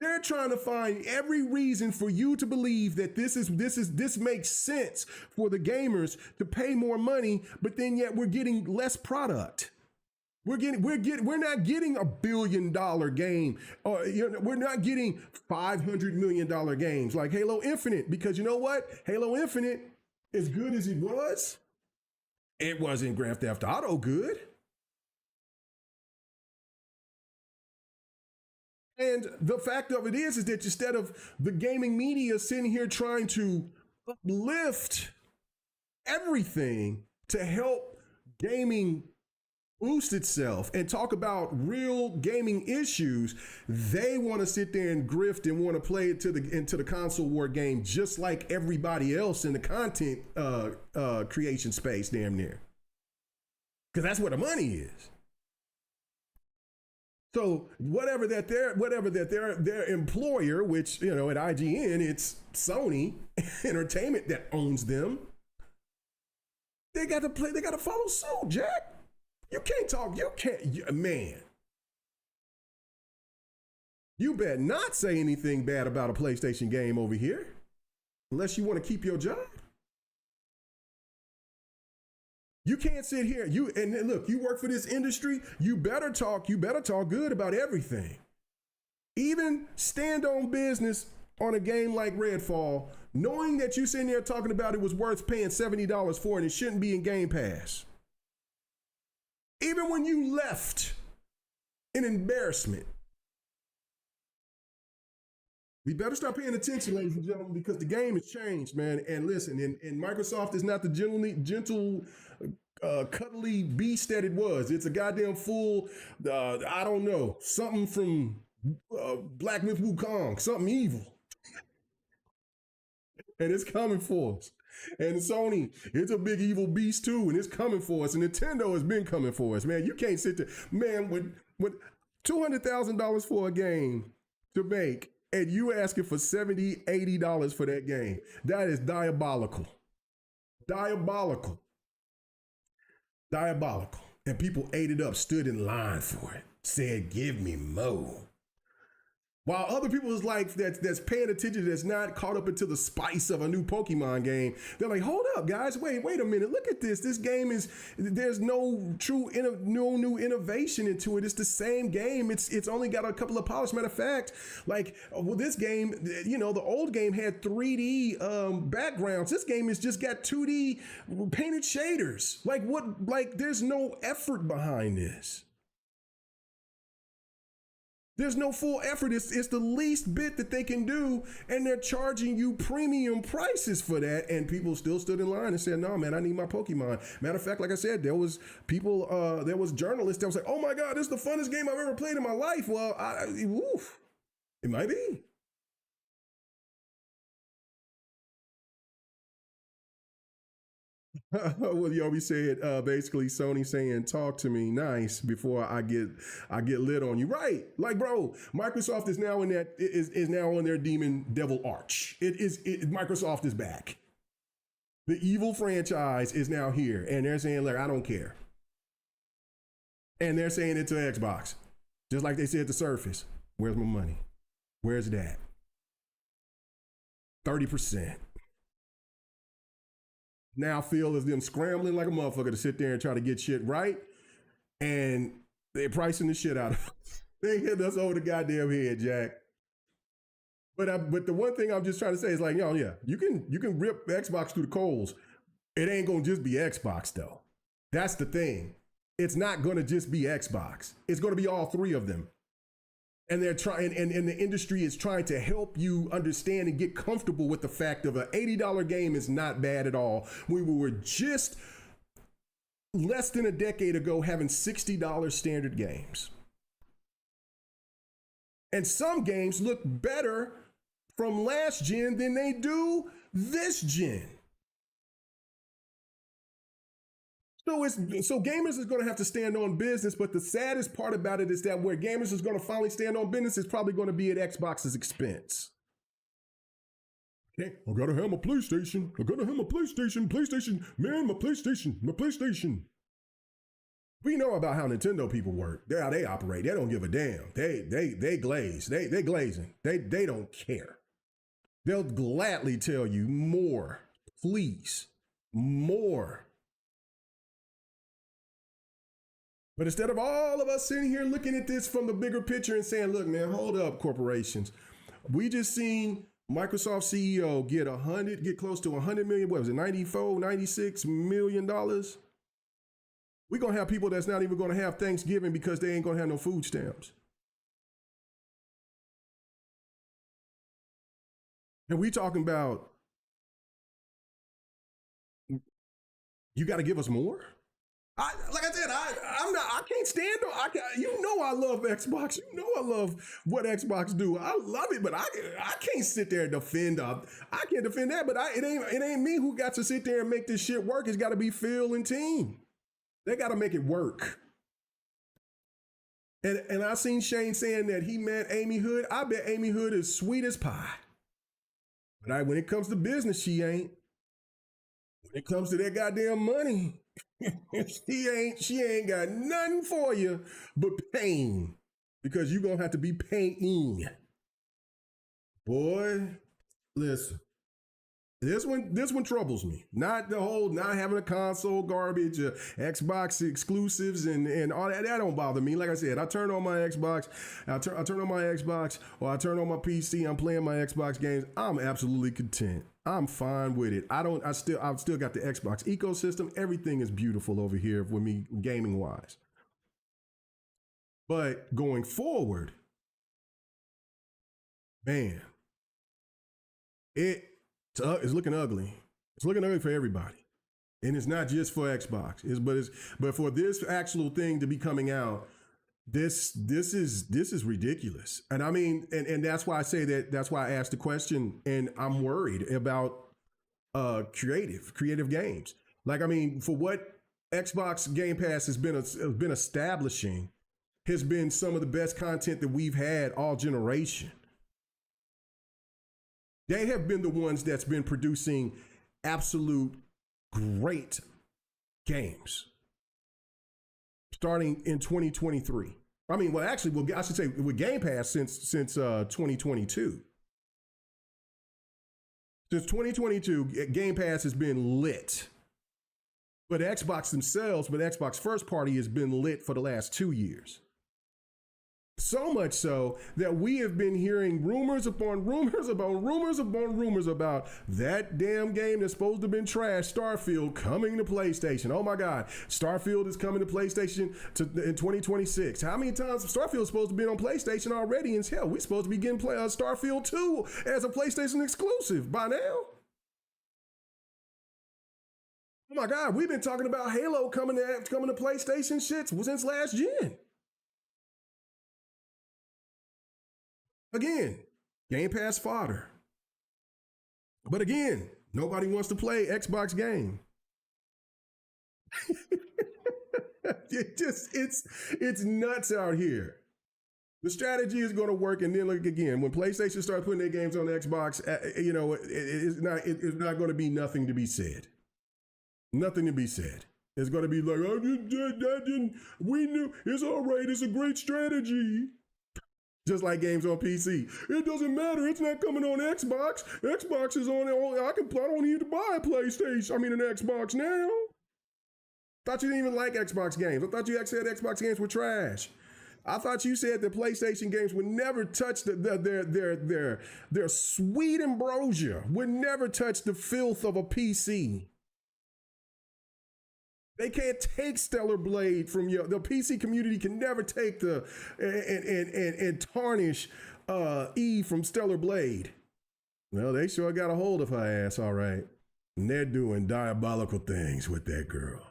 They're trying to find every reason for you to believe that this makes sense for the gamers to pay more money, but then yet we're getting less product. We're not getting $1 billion game, or we're not getting $500 million games like Halo Infinite, because you know what? Halo Infinite, as good as it wasn't Grand Theft Auto good. And the fact of it is that instead of the gaming media sitting here trying to uplift everything to help gaming boost itself and talk about real gaming issues, they want to sit there and grift and want to play it into the console war game just like everybody else in the content creation space, damn near. Because that's where the money is. So whatever that their employer, which at IGN it's Sony Entertainment that owns them, they got to follow suit, Jack. Man. You better not say anything bad about a PlayStation game over here, unless you want to keep your job. You can't sit here. And look, you work for this industry. You better talk good about everything. Even stand on business on a game like Redfall, knowing that you sitting there talking about it was worth paying $70 for and it shouldn't be in Game Pass. Even when you left, an embarrassment. We better start paying attention, ladies and gentlemen, because the game has changed, man. And listen, and Microsoft is not the gentle, cuddly beast that it was. It's a goddamn full, I don't know, something from Black Myth Wukong, something evil. And it's coming for us. And Sony, it's a big evil beast too, and it's coming for us. And Nintendo has been coming for us, man. You can't sit there, man, with $200,000 for a game to make, and you asking for $70, $80 for that game. That is diabolical. Diabolical. And people ate it up, stood in line for it, said, give me more. While other people is like, that's paying attention, that's not caught up into the spice of a new Pokemon game, they're like, hold up, guys, wait a minute, look at this. This game there's no no new innovation into it. It's the same game. It's only got a couple of polish. Matter of fact, like, well, this game, the old game had 3D backgrounds. This game has just got 2D painted shaders. Like there's no effort behind this. There's no full effort. It's the least bit that they can do, and they're charging you premium prices for that, and people still stood in line and said, no, man, I need my Pokemon. Matter of fact, like I said, there was journalists that was like, oh my God, this is the funnest game I've ever played in my life. Well, it might be. Well, Yobi said basically Sony saying talk to me nice before I get lit on you. Right. Like, bro, Microsoft is now is now on their demon devil arch. Microsoft is back. The evil franchise is now here, and they're saying, like, I don't care. And they're saying it to Xbox. Just like they said to Surface. Where's my money? Where's that? 30%. Now feel as them scrambling like a motherfucker to sit there and try to get shit right, and they're pricing the shit out of us. They hit us over the goddamn head, Jack. But the one thing I'm just trying to say is like, yeah, you can rip Xbox through the coals. It ain't gonna just be Xbox though. That's the thing. It's not gonna just be Xbox. It's gonna be all three of them. And they're trying, and the industry is trying to help you understand and get comfortable with the fact of an $80 game is not bad at all. We were just less than a decade ago having $60 standard games. And some games look better from last gen than they do this gen. So gamers is going to have to stand on business, but the saddest part about it is that where gamers is going to finally stand on business is probably going to be at Xbox's expense. Okay, I gotta have my PlayStation. I gotta have my PlayStation. PlayStation, man, my PlayStation, my PlayStation. We know about how Nintendo people work. How they operate. They don't give a damn. They glaze. They glazing. They don't care. They'll gladly tell you more, please, more. But instead of all of us sitting here looking at this from the bigger picture and saying, look, man, hold up, corporations. We just seen Microsoft CEO get close to 100 million, what was it, 94, 96 million dollars? We're going to have people that's not even going to have Thanksgiving because they ain't going to have no food stamps. And we talking about, you got to give us more? Like I said, I can't stand it. You know I love Xbox. You know I love what Xbox do. I love it, but I can't sit there and defend. I can't defend that, but it ain't me who got to sit there and make this shit work. It's got to be Phil and team. They got to make it work. And I seen Shane saying that he met Amy Hood. I bet Amy Hood is sweet as pie. But when it comes to business, she ain't. When it comes to that goddamn money, she ain't got nothing for you but pain, because you're gonna have to be paying. Boy, listen, this one troubles me. Not having a console garbage, Xbox exclusives and all that. That don't bother me. Like I said, I turn on my Xbox, I turn on my Xbox, or I turn on my PC. I'm playing my Xbox games. I'm absolutely content. I'm fine with it. I've still got the Xbox ecosystem. Everything is beautiful over here with me gaming wise. But going forward, man, it's looking ugly. It's looking ugly for everybody. And it's not just for Xbox. But for this actual thing to be coming out, this is ridiculous. And I mean, and that's why I say that. That's why I asked the question, and I'm worried about creative games. Like, I mean, for what Xbox Game Pass has been establishing, has been some of the best content that we've had all generation. They have been the ones that's been producing absolute great games. Starting in 2023. I mean, well, actually, I should say with Game Pass since 2022. Since 2022, Game Pass has been lit. But Xbox themselves, but Xbox first party has been lit for the last 2 years. So much so that we have been hearing rumors upon rumors about that damn game that's supposed to have been trash, Starfield, coming to PlayStation. Oh my God, Starfield is coming to PlayStation in 2026. How many times Starfield is supposed to be on PlayStation already? And hell, we're supposed to be getting Starfield 2 as a PlayStation exclusive by now. Oh my God, we've been talking about Halo coming to PlayStation shit since last gen. Again, Game Pass fodder. But again, nobody wants to play Xbox game. It's nuts out here. The strategy is going to work, and then look again, when PlayStation starts putting their games on the Xbox, it's not going to be nothing to be said. Nothing to be said. It's going to be like, we knew, it's all right, it's a great strategy. Just like games on PC. It doesn't matter. It's not coming on Xbox. Xbox is on. I don't need to buy a PlayStation. I mean, an Xbox now. Thought you didn't even like Xbox games. I thought you said Xbox games were trash. I thought you said that PlayStation games would never touch their sweet ambrosia. Would never touch the filth of a PC. They can't take Stellar Blade from you. The PC community can never take the and tarnish Eve from Stellar Blade. Well, they sure got a hold of her ass, all right. And they're doing diabolical things with that girl.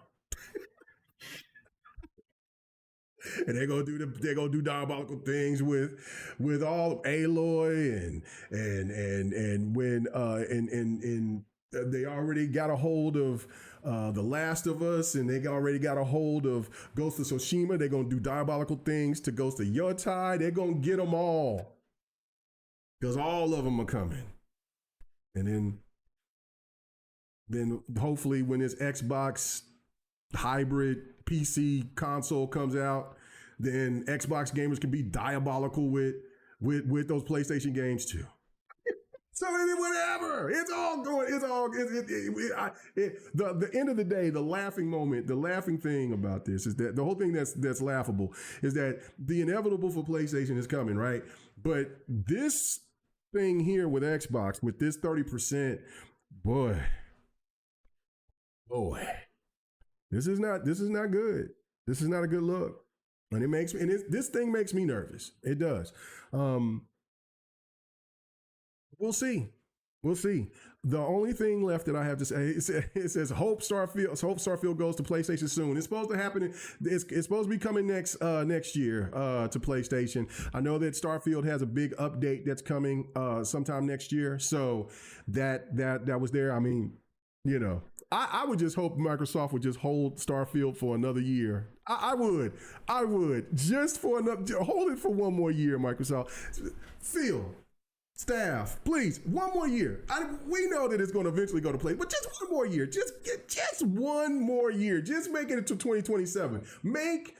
And they're gonna do diabolical things with all of Aloy and when and they already got a hold of The Last of Us, and they already got a hold of Ghost of Tsushima. They're gonna do diabolical things to Ghost of Yotai. They're gonna get them all because all of them are coming. And then hopefully when this Xbox hybrid PC console comes out, then Xbox gamers can be diabolical with those PlayStation games too. So whatever, it's all going. It's all the end of the day. The laughing moment, the laughing thing about this is that the whole thing that's laughable is that the inevitable for PlayStation is coming, right? But this thing here with Xbox, with this 30%, boy, boy, this is not good. This is not a good look, and it makes me this thing makes me nervous. It does. We'll see. We'll see. The only thing left that I have to say it says Hope Starfield goes to PlayStation soon. It's supposed to happen. It's supposed to be coming next year to PlayStation. I know that Starfield has a big update that's coming sometime next year. So that was there. I mean, you know, I would just hope Microsoft would just hold Starfield for another year. I would just for another hold it for one more year. Microsoft, Phil, staff, please, one more year. We know that it's going to eventually go to play, but just one more year. Just one more year. Just make it to 2027. Make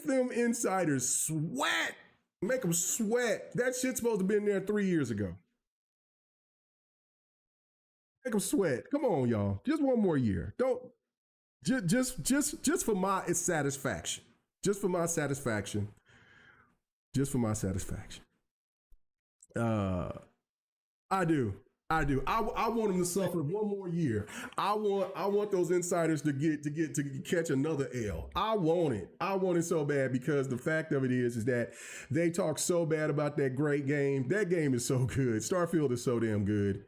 them insiders sweat. Make them sweat. That shit's supposed to have been there 3 years ago. Make them sweat. Come on, y'all. Just one more year. Don't just for my satisfaction. Just for my satisfaction. Just for my satisfaction. Uh, I do. I want them to suffer one more year. I want those insiders to catch another L. I want it. I want it so bad because the fact of it is that they talk so bad about that great game. That game is so good. Starfield is so damn good,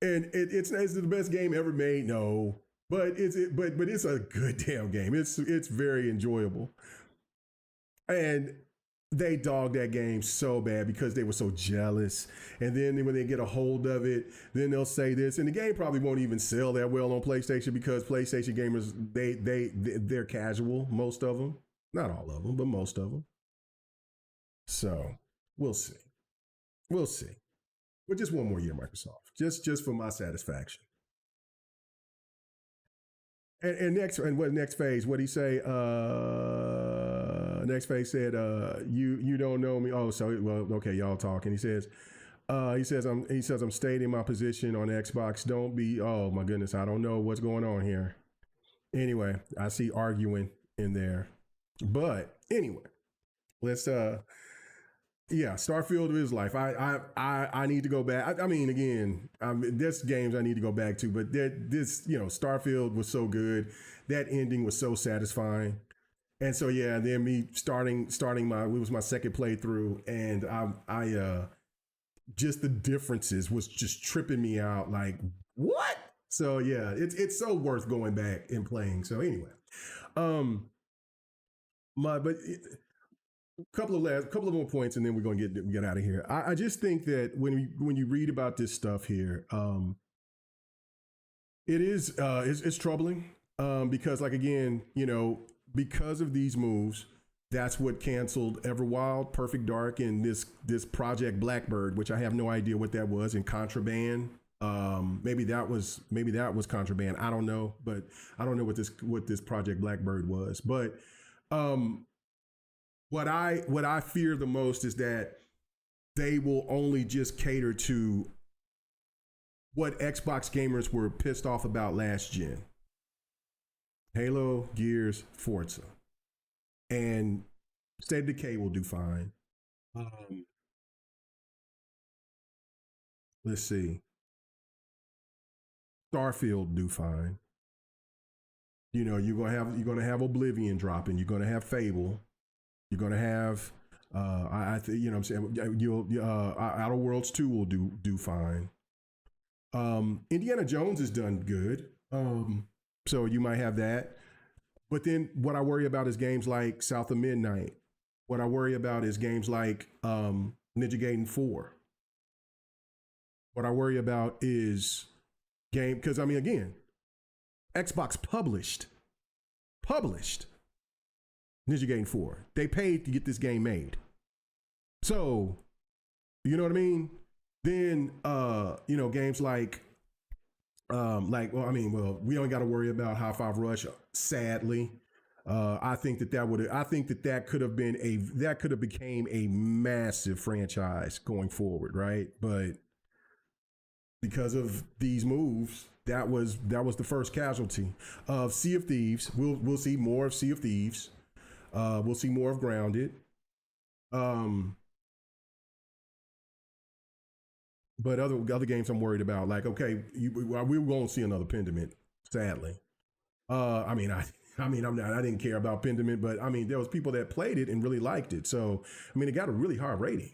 and it's the best game ever made. No, but it's a good damn game. It's very enjoyable, and they dogged that game so bad because they were so jealous. And then when they get a hold of it, then they'll say this, and the game probably won't even sell that well on PlayStation because PlayStation gamers they're casual, most of them, not all of them, but most of them. So we'll see, we'll see. But just one more year, Microsoft, just for my satisfaction. And what next phase? What he say? Next phase said, you don't know me. Oh, so well, okay, y'all talking. He says I'm stating my position on Xbox. Don't be. Oh my goodness, I don't know what's going on here. Anyway, I see arguing in there, but anyway, let's yeah, Starfield is life. I need to go back. I mean, again, there's games I need to go back to, but this, Starfield was so good. That ending was so satisfying. And so yeah, then me starting it was my second playthrough, and I just the differences was just tripping me out. Like what? So yeah, it's so worth going back and playing. So anyway, um, but couple of more points, and then we're gonna get out of here. I just think that when you read about this stuff here, it is it's troubling because like again, because of these moves, that's what canceled Everwild, Perfect Dark, and this Project Blackbird, which I have no idea what that was, and Contraband. Maybe that was Contraband. I don't know, but I don't know what this Project Blackbird was. But what I fear the most is that they will only just cater to what Xbox gamers were pissed off about last gen. Halo, Gears, Forza. And State of Decay will do fine. Um, let's see. Starfield do fine. You know, you're gonna have Oblivion dropping. You're gonna have Fable. You're gonna have you know what I'm saying, you'll Outer Worlds 2 will do fine. Indiana Jones has done good. So you might have that. But then what I worry about is games like South of Midnight. What I worry about is games like Ninja Gaiden 4. What I worry about is game because I mean again, Xbox published Ninja Gaiden 4. They paid to get this game made. So, you know what I mean? Then you know, games like well, I mean, well, we don't got to worry about High Five Rush, sadly. I think that could have been that could have became a massive franchise going forward, right? But because of these moves, that was the first casualty of Sea of Thieves. We'll see more of Sea of Thieves. We'll see more of Grounded. Um, but other games I'm worried about, like okay, we won't see another Pendiment, sadly. I mean, I didn't care about Pendiment, but I mean, there was people that played it and really liked it. So, I mean, it got a really high rating.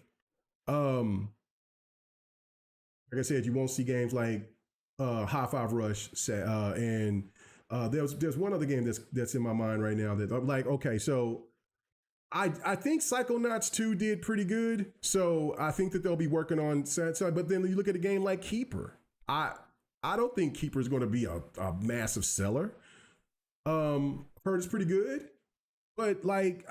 Um, like I said, you won't see games like High Five Rush, and there's one other game that's in my mind right now that I'm like, okay, so I think Psychonauts 2 did pretty good, so I think that they'll be working on side. But then you look at a game like Keeper. I don't think Keeper is going to be a massive seller. Heard it's pretty good, but like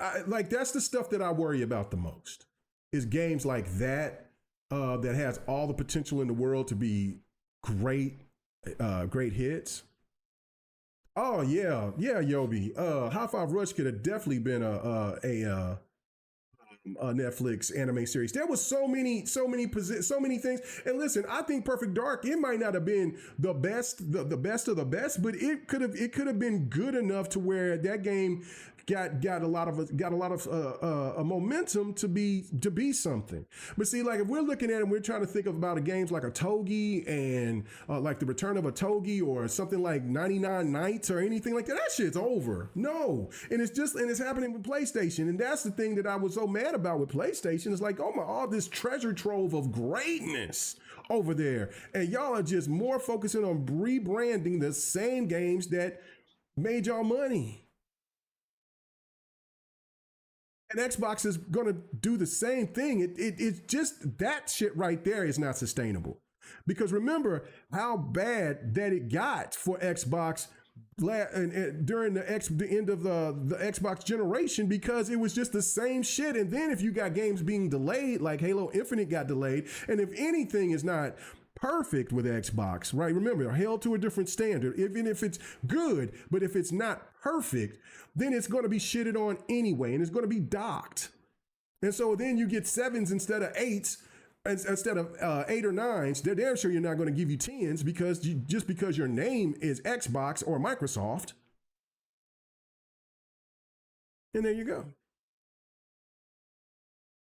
that's the stuff that I worry about the most is games like that that has all the potential in the world to be great, great hits. Oh yeah, yeah, Yobi. High Five Rush could have definitely been a Netflix anime series. There was so many things. And listen, I think Perfect Dark, it might not have been the best of the best, but it could have been good enough to where that game got a lot of momentum to be something. But see, like if we're looking at it, we're trying to think about a games like a Togi and like the Return of a Togi or something like 99 Nights or anything like that. That shit's over. No, and it's happening with PlayStation, and that's the thing that I was so mad about with PlayStation. It's like, oh my, all this treasure trove of greatness over there, and y'all are just more focusing on rebranding the same games that made y'all money. And Xbox is going to do the same thing. It's just that shit right there is not sustainable. Because remember how bad that it got for Xbox during the end of the Xbox generation, because it was just the same shit. And then if you got games being delayed, like Halo Infinite got delayed, and if anything is not perfect with Xbox, right? Remember, held to a different standard, even if it's good, but if it's not perfect, then it's going to be shitted on anyway, and it's going to be docked. And so then you get sevens instead of eights, instead of eight or nines. They're damn sure you're not going to give you tens just because your name is Xbox or Microsoft. And there you go.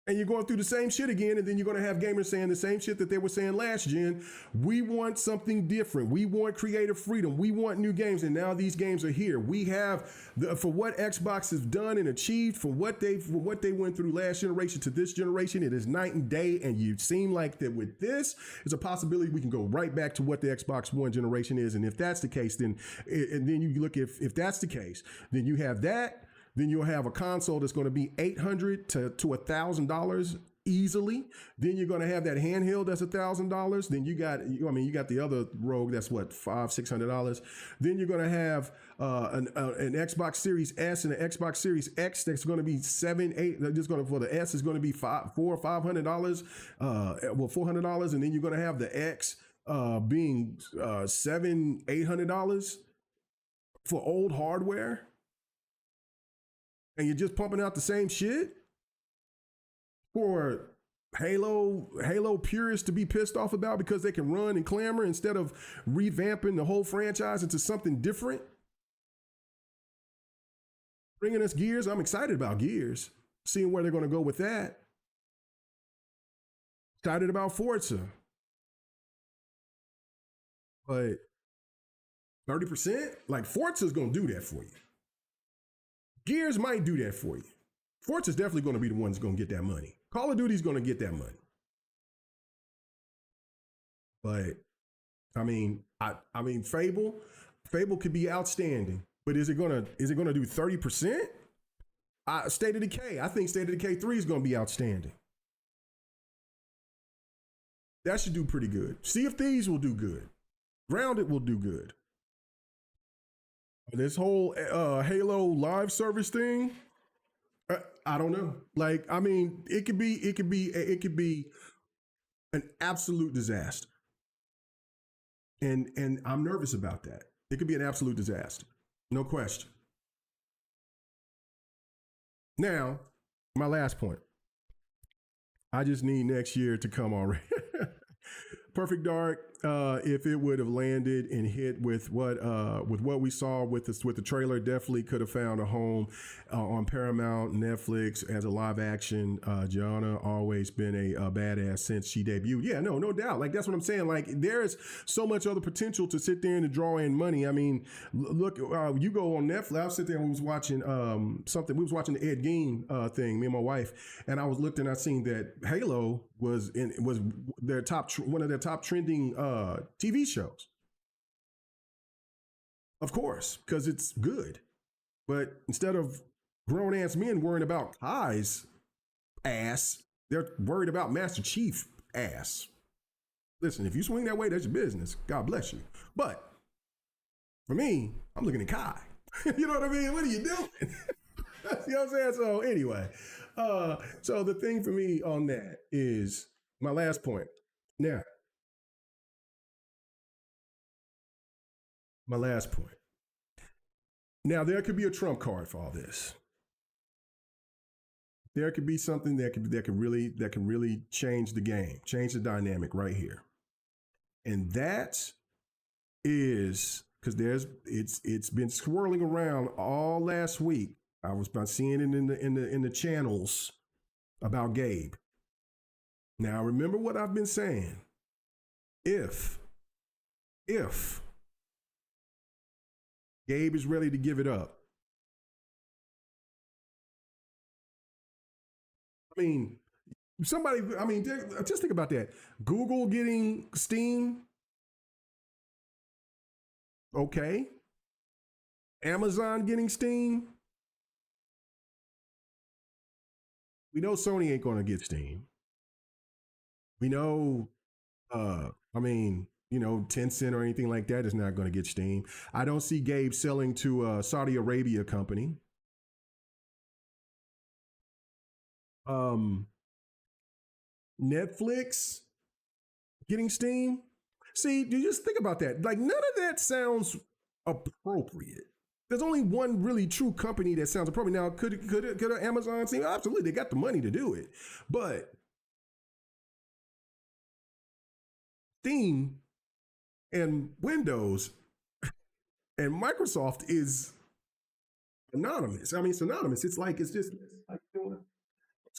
And you're going through the same shit again, and then you're going to have gamers saying the same shit that they were saying last gen. We want something different. We want creative freedom. We want new games, and now these games are here. We have for what Xbox has done and achieved, for what they went through last generation to this generation. It is night and day, and you seem like that with this, there's a possibility we can go right back to what the Xbox One generation is. And if that's the case, then you look if that's the case, then you have that. Then you'll have a console that's going to be $800 to $1,000 easily. Then you're going to have that handheld that's $1,000. Then you got the other Rogue that's what, $500-$600. Then you're going to have an Xbox Series S and an Xbox Series X that's going to be $700-$800. Just going to, for the S is going to be $400 or $500. $400, and then you're going to have the X being $700-$800 for old hardware. And you're just pumping out the same shit for Halo purists to be pissed off about because they can run and clamor instead of revamping the whole franchise into something different. Bringing us Gears. I'm excited about Gears, seeing where they're going to go with that. Excited about Forza. But 30%? Like Forza's gonna do that for you. Gears might do that for you. Forza's definitely gonna be the one that's gonna get that money. Call of Duty's gonna get that money. But I mean, Fable could be outstanding, but is it gonna do 30%? State of Decay, I think State of Decay 3 is gonna be outstanding. That should do pretty good. Sea of Thieves will do good. Grounded will do good. This whole Halo live service thing, I don't know. Like, I mean, it could be an absolute disaster, and I'm nervous about that. It could be an absolute disaster, no question. Now, my last point. I just need next year to come already. Perfect Dark, if it would have landed and hit with what we saw with the trailer, definitely could have found a home on Paramount, Netflix as a live action. Gianna always been a badass since she debuted. Yeah, no doubt. Like that's what I'm saying. Like there's so much other potential to sit there and draw in money. I mean, look, you go on Netflix. I was sitting there and was watching something. We was watching the Ed Gein thing, me and my wife, and I was looking. I seen that Halo was their one of their top trending TV shows. Of course, because it's good. But instead of grown ass men worrying about Kai's ass, they're worried about Master Chief ass. Listen, if you swing that way, that's your business. God bless you. But for me, I'm looking at Kai. You know what I mean? What are you doing? You know what I'm saying? So anyway, so the thing for me on that is my last point. Now, my last point. Now there could be a trump card for all this. There could be something that can really change the game, change the dynamic right here, and that is because it's been swirling around all last week. I was about seeing it in the channels about Gabe. Now remember what I've been saying. If Gabe is ready to give it up, I mean, just think about that. Google getting Steam, okay. Amazon getting Steam. We know Sony ain't going to get Steam. We know, Tencent or anything like that is not going to get Steam. I don't see Gabe selling to a Saudi Arabia company. Netflix getting Steam. See, you just think about that. Like none of that sounds appropriate. There's only one really true company that sounds appropriate. Now, could Amazon Steam? Absolutely, they got the money to do it. But Steam and Windows and Microsoft is anonymous. I mean, it's anonymous.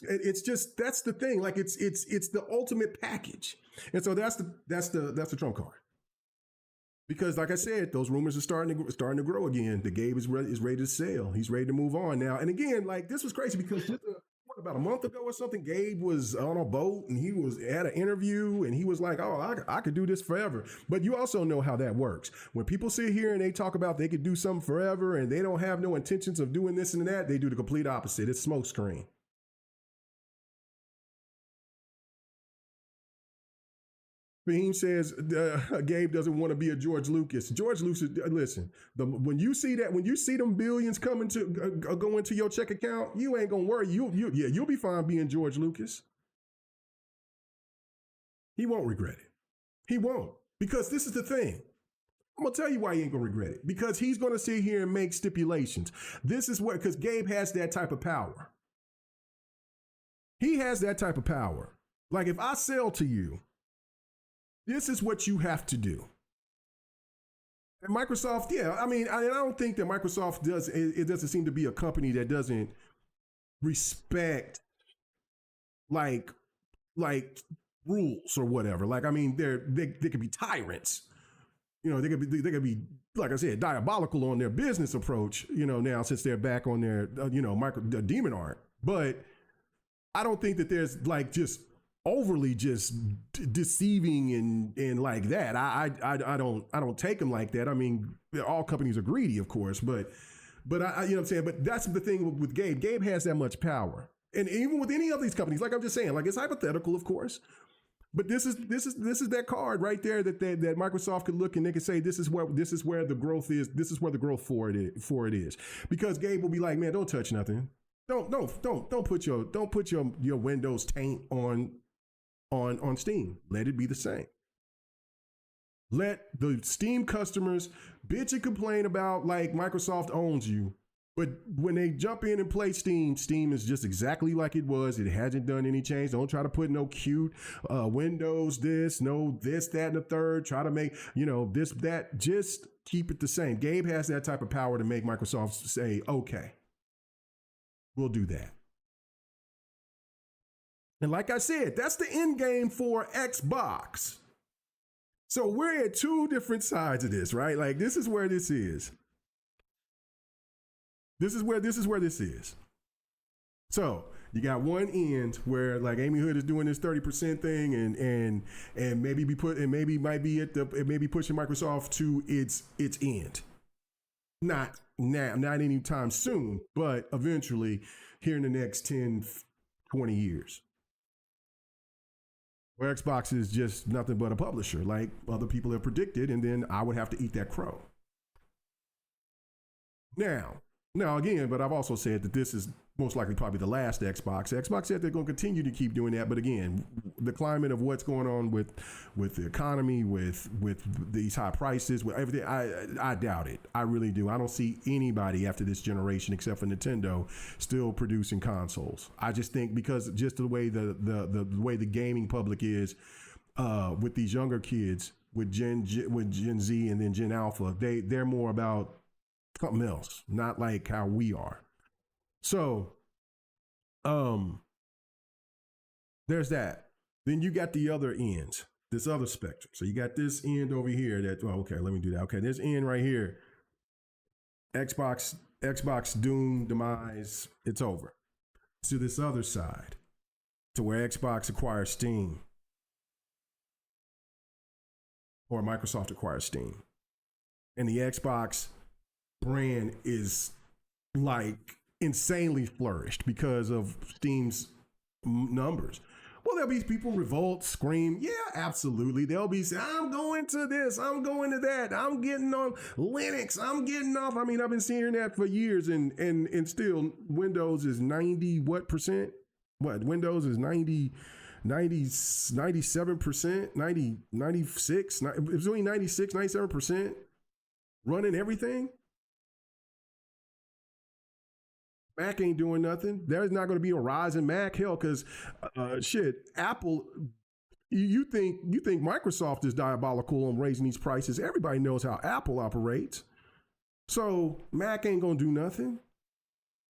It's just that's the thing. Like it's the ultimate package, and so that's the trump card. Because, like I said, those rumors are starting to grow again. The Gabe is ready to sell. He's ready to move on now. And again, like this was crazy because about a month ago or something, Gabe was on a boat and he was at an interview and he was like, "Oh, I could do this forever." But you also know how that works. When people sit here and they talk about they could do something forever and they don't have no intentions of doing this and that, they do the complete opposite. It's smokescreen. Fahim says Gabe doesn't want to be a George Lucas. George Lucas, listen. When you see them billions coming to go into your check account, you ain't gonna worry. You'll be fine being George Lucas. He won't regret it. He won't, because this is the thing. I'm gonna tell you why he ain't gonna regret it. Because he's gonna sit here and make stipulations. This is what because Gabe has that type of power. He has that type of power. Like if I sell to you, this is what you have to do. And Microsoft, yeah, I don't think that Microsoft does. It doesn't seem to be a company that doesn't respect like rules or whatever. Like, they could be tyrants, they could be, like I said, diabolical on their business approach, now since they're back on their, demon art. But I don't think that there's like just overly just deceiving and like that. I don't take them like that. I mean, all companies are greedy, of course, but I you know what I'm saying? But that's the thing with Gabe. Gabe has that much power. And even with any of these companies, like I'm just saying, like it's hypothetical, of course. But this is that card right there that Microsoft could look and they could say this is where the growth is. This is where the growth for it is. Because Gabe will be like, man, don't touch nothing. Don't put your Windows taint on Steam. Let it be the same. Let the Steam customers bitch and complain about like Microsoft owns you. But when they jump in and play Steam, Steam is just exactly like it was. It hasn't done any change. Don't try to put no cute Windows this, that, and the third. Try to make, this, that. Just keep it the same. Gabe has that type of power to make Microsoft say, okay, we'll do that. And like I said, that's the end game for Xbox. So we're at two different sides of this, right? Like this is where this is. This is where this is. So you got one end where like Amy Hood is doing this 30% thing and maybe might be pushing Microsoft to its end. Not now, not anytime soon, but eventually here in the next 10, 20 years. Where Xbox is just nothing but a publisher, like other people have predicted, and then I would have to eat that crow. Now again, but I've also said that this is most likely probably the last Xbox. Xbox said they're going to continue to keep doing that, but again, the climate of what's going on with the economy, with these high prices, with everything, I doubt it. I really do. I don't see anybody after this generation except for Nintendo still producing consoles. I just think because just the way the way the gaming public is with these younger kids, with Gen Z and then Gen Alpha, they're more about something else, not like how we are. So, there's that. Then you got the other ends, this other spectrum. So you got this end over here that, okay, let me do that. Okay, this end right here, Xbox doom, demise, it's over. To this other side, to where Xbox acquires Steam, or Microsoft acquires Steam. And the Xbox brand is like insanely flourished because of Steam's numbers. Well, there'll be people revolt, scream. Yeah, absolutely. They'll be saying, I'm going to this, I'm going to that, I'm getting on Linux, I'm getting off. I mean, I've been seeing that for years and still Windows is 90 what percent? What? Windows is 90, 97%, 90, 96, it's only 96, 97% running everything. Mac ain't doing nothing. There's not going to be a rise in Mac. Hell, because Apple. You think Microsoft is diabolical on raising these prices? Everybody knows how Apple operates. So Mac ain't going to do nothing.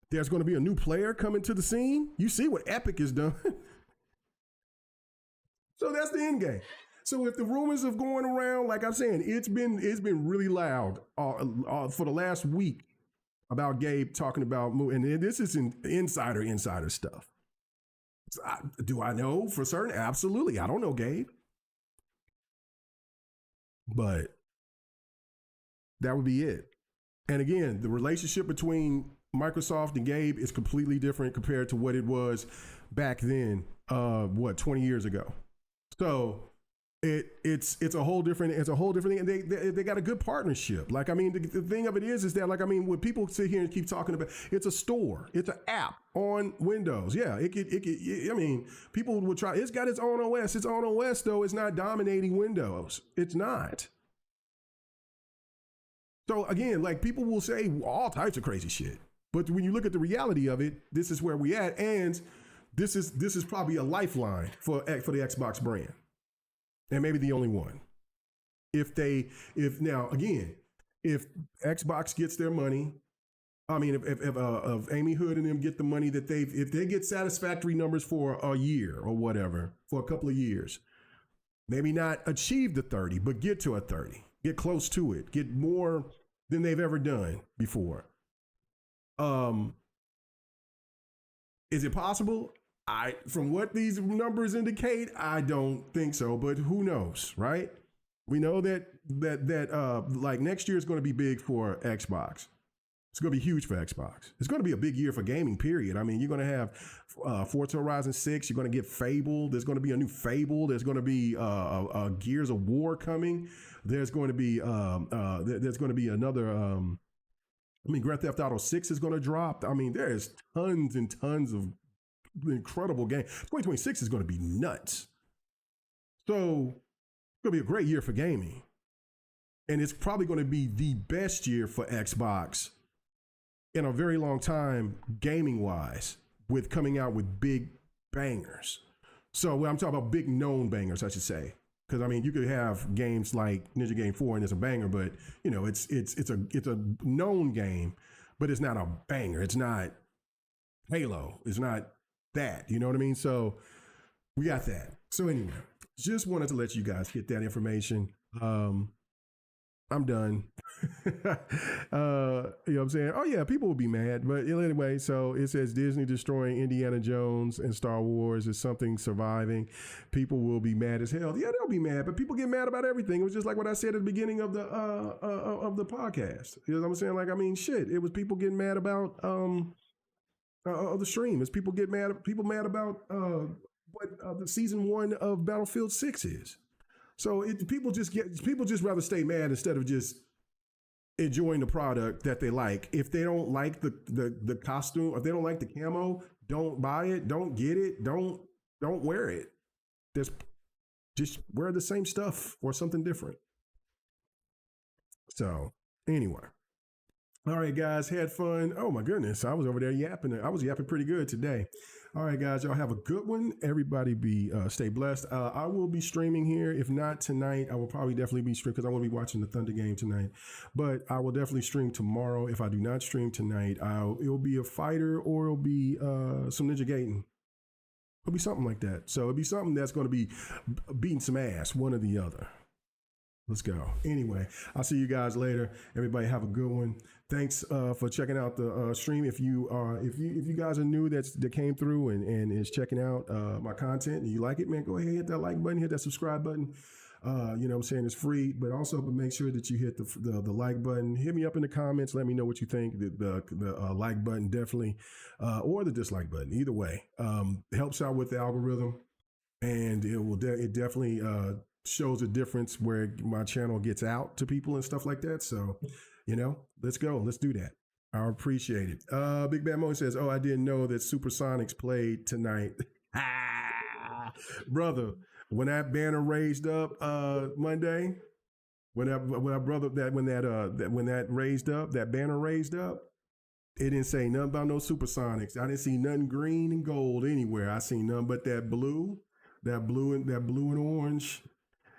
There's going to be a new player coming to the scene. You see what Epic has done. So that's the end game. So if the rumors of going around, like I'm saying, it's been really loud for the last week. About Gabe talking about, and this is insider stuff. Do I know for certain? Absolutely. I don't know Gabe. But that would be it. And again, the relationship between Microsoft and Gabe is completely different compared to what it was back then, 20 years ago. So it's a whole different thing, and they got a good partnership. Like, I mean, the thing of it is that, like, I mean, when people sit here and keep talking about, it's a store, it's an app on Windows. Yeah, it could. I mean, people would try. It's got its own OS. Its own OS though is not dominating Windows. It's not. So again, like, people will say all types of crazy shit, but when you look at the reality of it, this is where we at, and this is probably a lifeline for the Xbox brand. And maybe the only one. If Xbox gets their money, I mean, if Amy Hood and them get the money that if they get satisfactory numbers for a year or whatever, for a couple of years, maybe not achieve the 30, but get to a 30. get close to it, get more than they've ever done before. Is it possible? From what these numbers indicate, I don't think so, but who knows, right? We know that like next year is going to be big for Xbox. It's going to be huge for Xbox. It's going to be a big year for gaming, period. I mean, you're going to have Forza Horizon 6. You're going to get Fable. There's going to be a new Fable. There's going to be Gears of War coming. There's going to be another. Grand Theft Auto 6 is going to drop. I mean, there's tons and tons of incredible games. 2026 is going to be nuts. So it's going to be a great year for gaming. And it's probably going to be the best year for Xbox in a very long time, gaming-wise, with coming out with big bangers. So I'm talking about big known bangers, I should say. Because I mean, you could have games like Ninja Game 4 and it's a banger, but you know, it's a known game, but it's not a banger. It's not Halo. It's not that. You know what I mean? So we got that. So anyway, just wanted to let you guys get that information. I'm done. You know what I'm saying? Oh yeah, people will be mad. But anyway, so it says Disney destroying Indiana Jones and Star Wars is something surviving. People will be mad as hell. Yeah, they'll be mad, but people get mad about everything. It was just like what I said at the beginning of the podcast. You know what I'm saying? Like, I mean, shit. It was people getting mad about the stream. It's people mad about what the season 1 of Battlefield 6 is. So people just rather stay mad instead of just enjoying the product that they like. If they don't like the costume, if they don't like the camo, don't buy it, don't get it, don't wear it. Just wear the same stuff or something different. So anyway. All right, guys, had fun. Oh my goodness, I was over there yapping. I was yapping pretty good today. All right, guys, y'all have a good one. Everybody stay blessed. I will be streaming here. If not tonight, I will probably definitely be streaming because I want to be watching the Thunder game tonight. But I will definitely stream tomorrow. If I do not stream tonight, it'll be a fighter or it'll be some Ninja Gaiden. It'll be something like that. So it'll be something that's going to be beating some ass, one or the other. Let's go. Anyway, I'll see you guys later. Everybody have a good one. Thanks for checking out the stream. If you guys are new that came through and is checking out my content and you like it, man, go ahead, hit that like button, hit that subscribe button. You know what I'm saying? It's free, but also make sure that you hit the like button. Hit me up in the comments. Let me know what you think. The like button definitely, or the dislike button. Either way, helps out with the algorithm, and it definitely shows a difference where my channel gets out to people and stuff like that. So, you know, let's go. Let's do that. I appreciate it. Big Bad Mo says, "Oh, I didn't know that Supersonics played tonight." Brother, when that banner raised up Monday, when that raised up, that banner raised up, it didn't say nothing about no Supersonics. I didn't see nothing green and gold anywhere. I seen nothing but that blue and orange.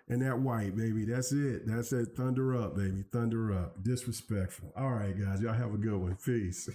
And that white, baby. That's it. That's that thunder up, baby. Thunder up. Disrespectful. All right, guys. Y'all have a good one. Peace.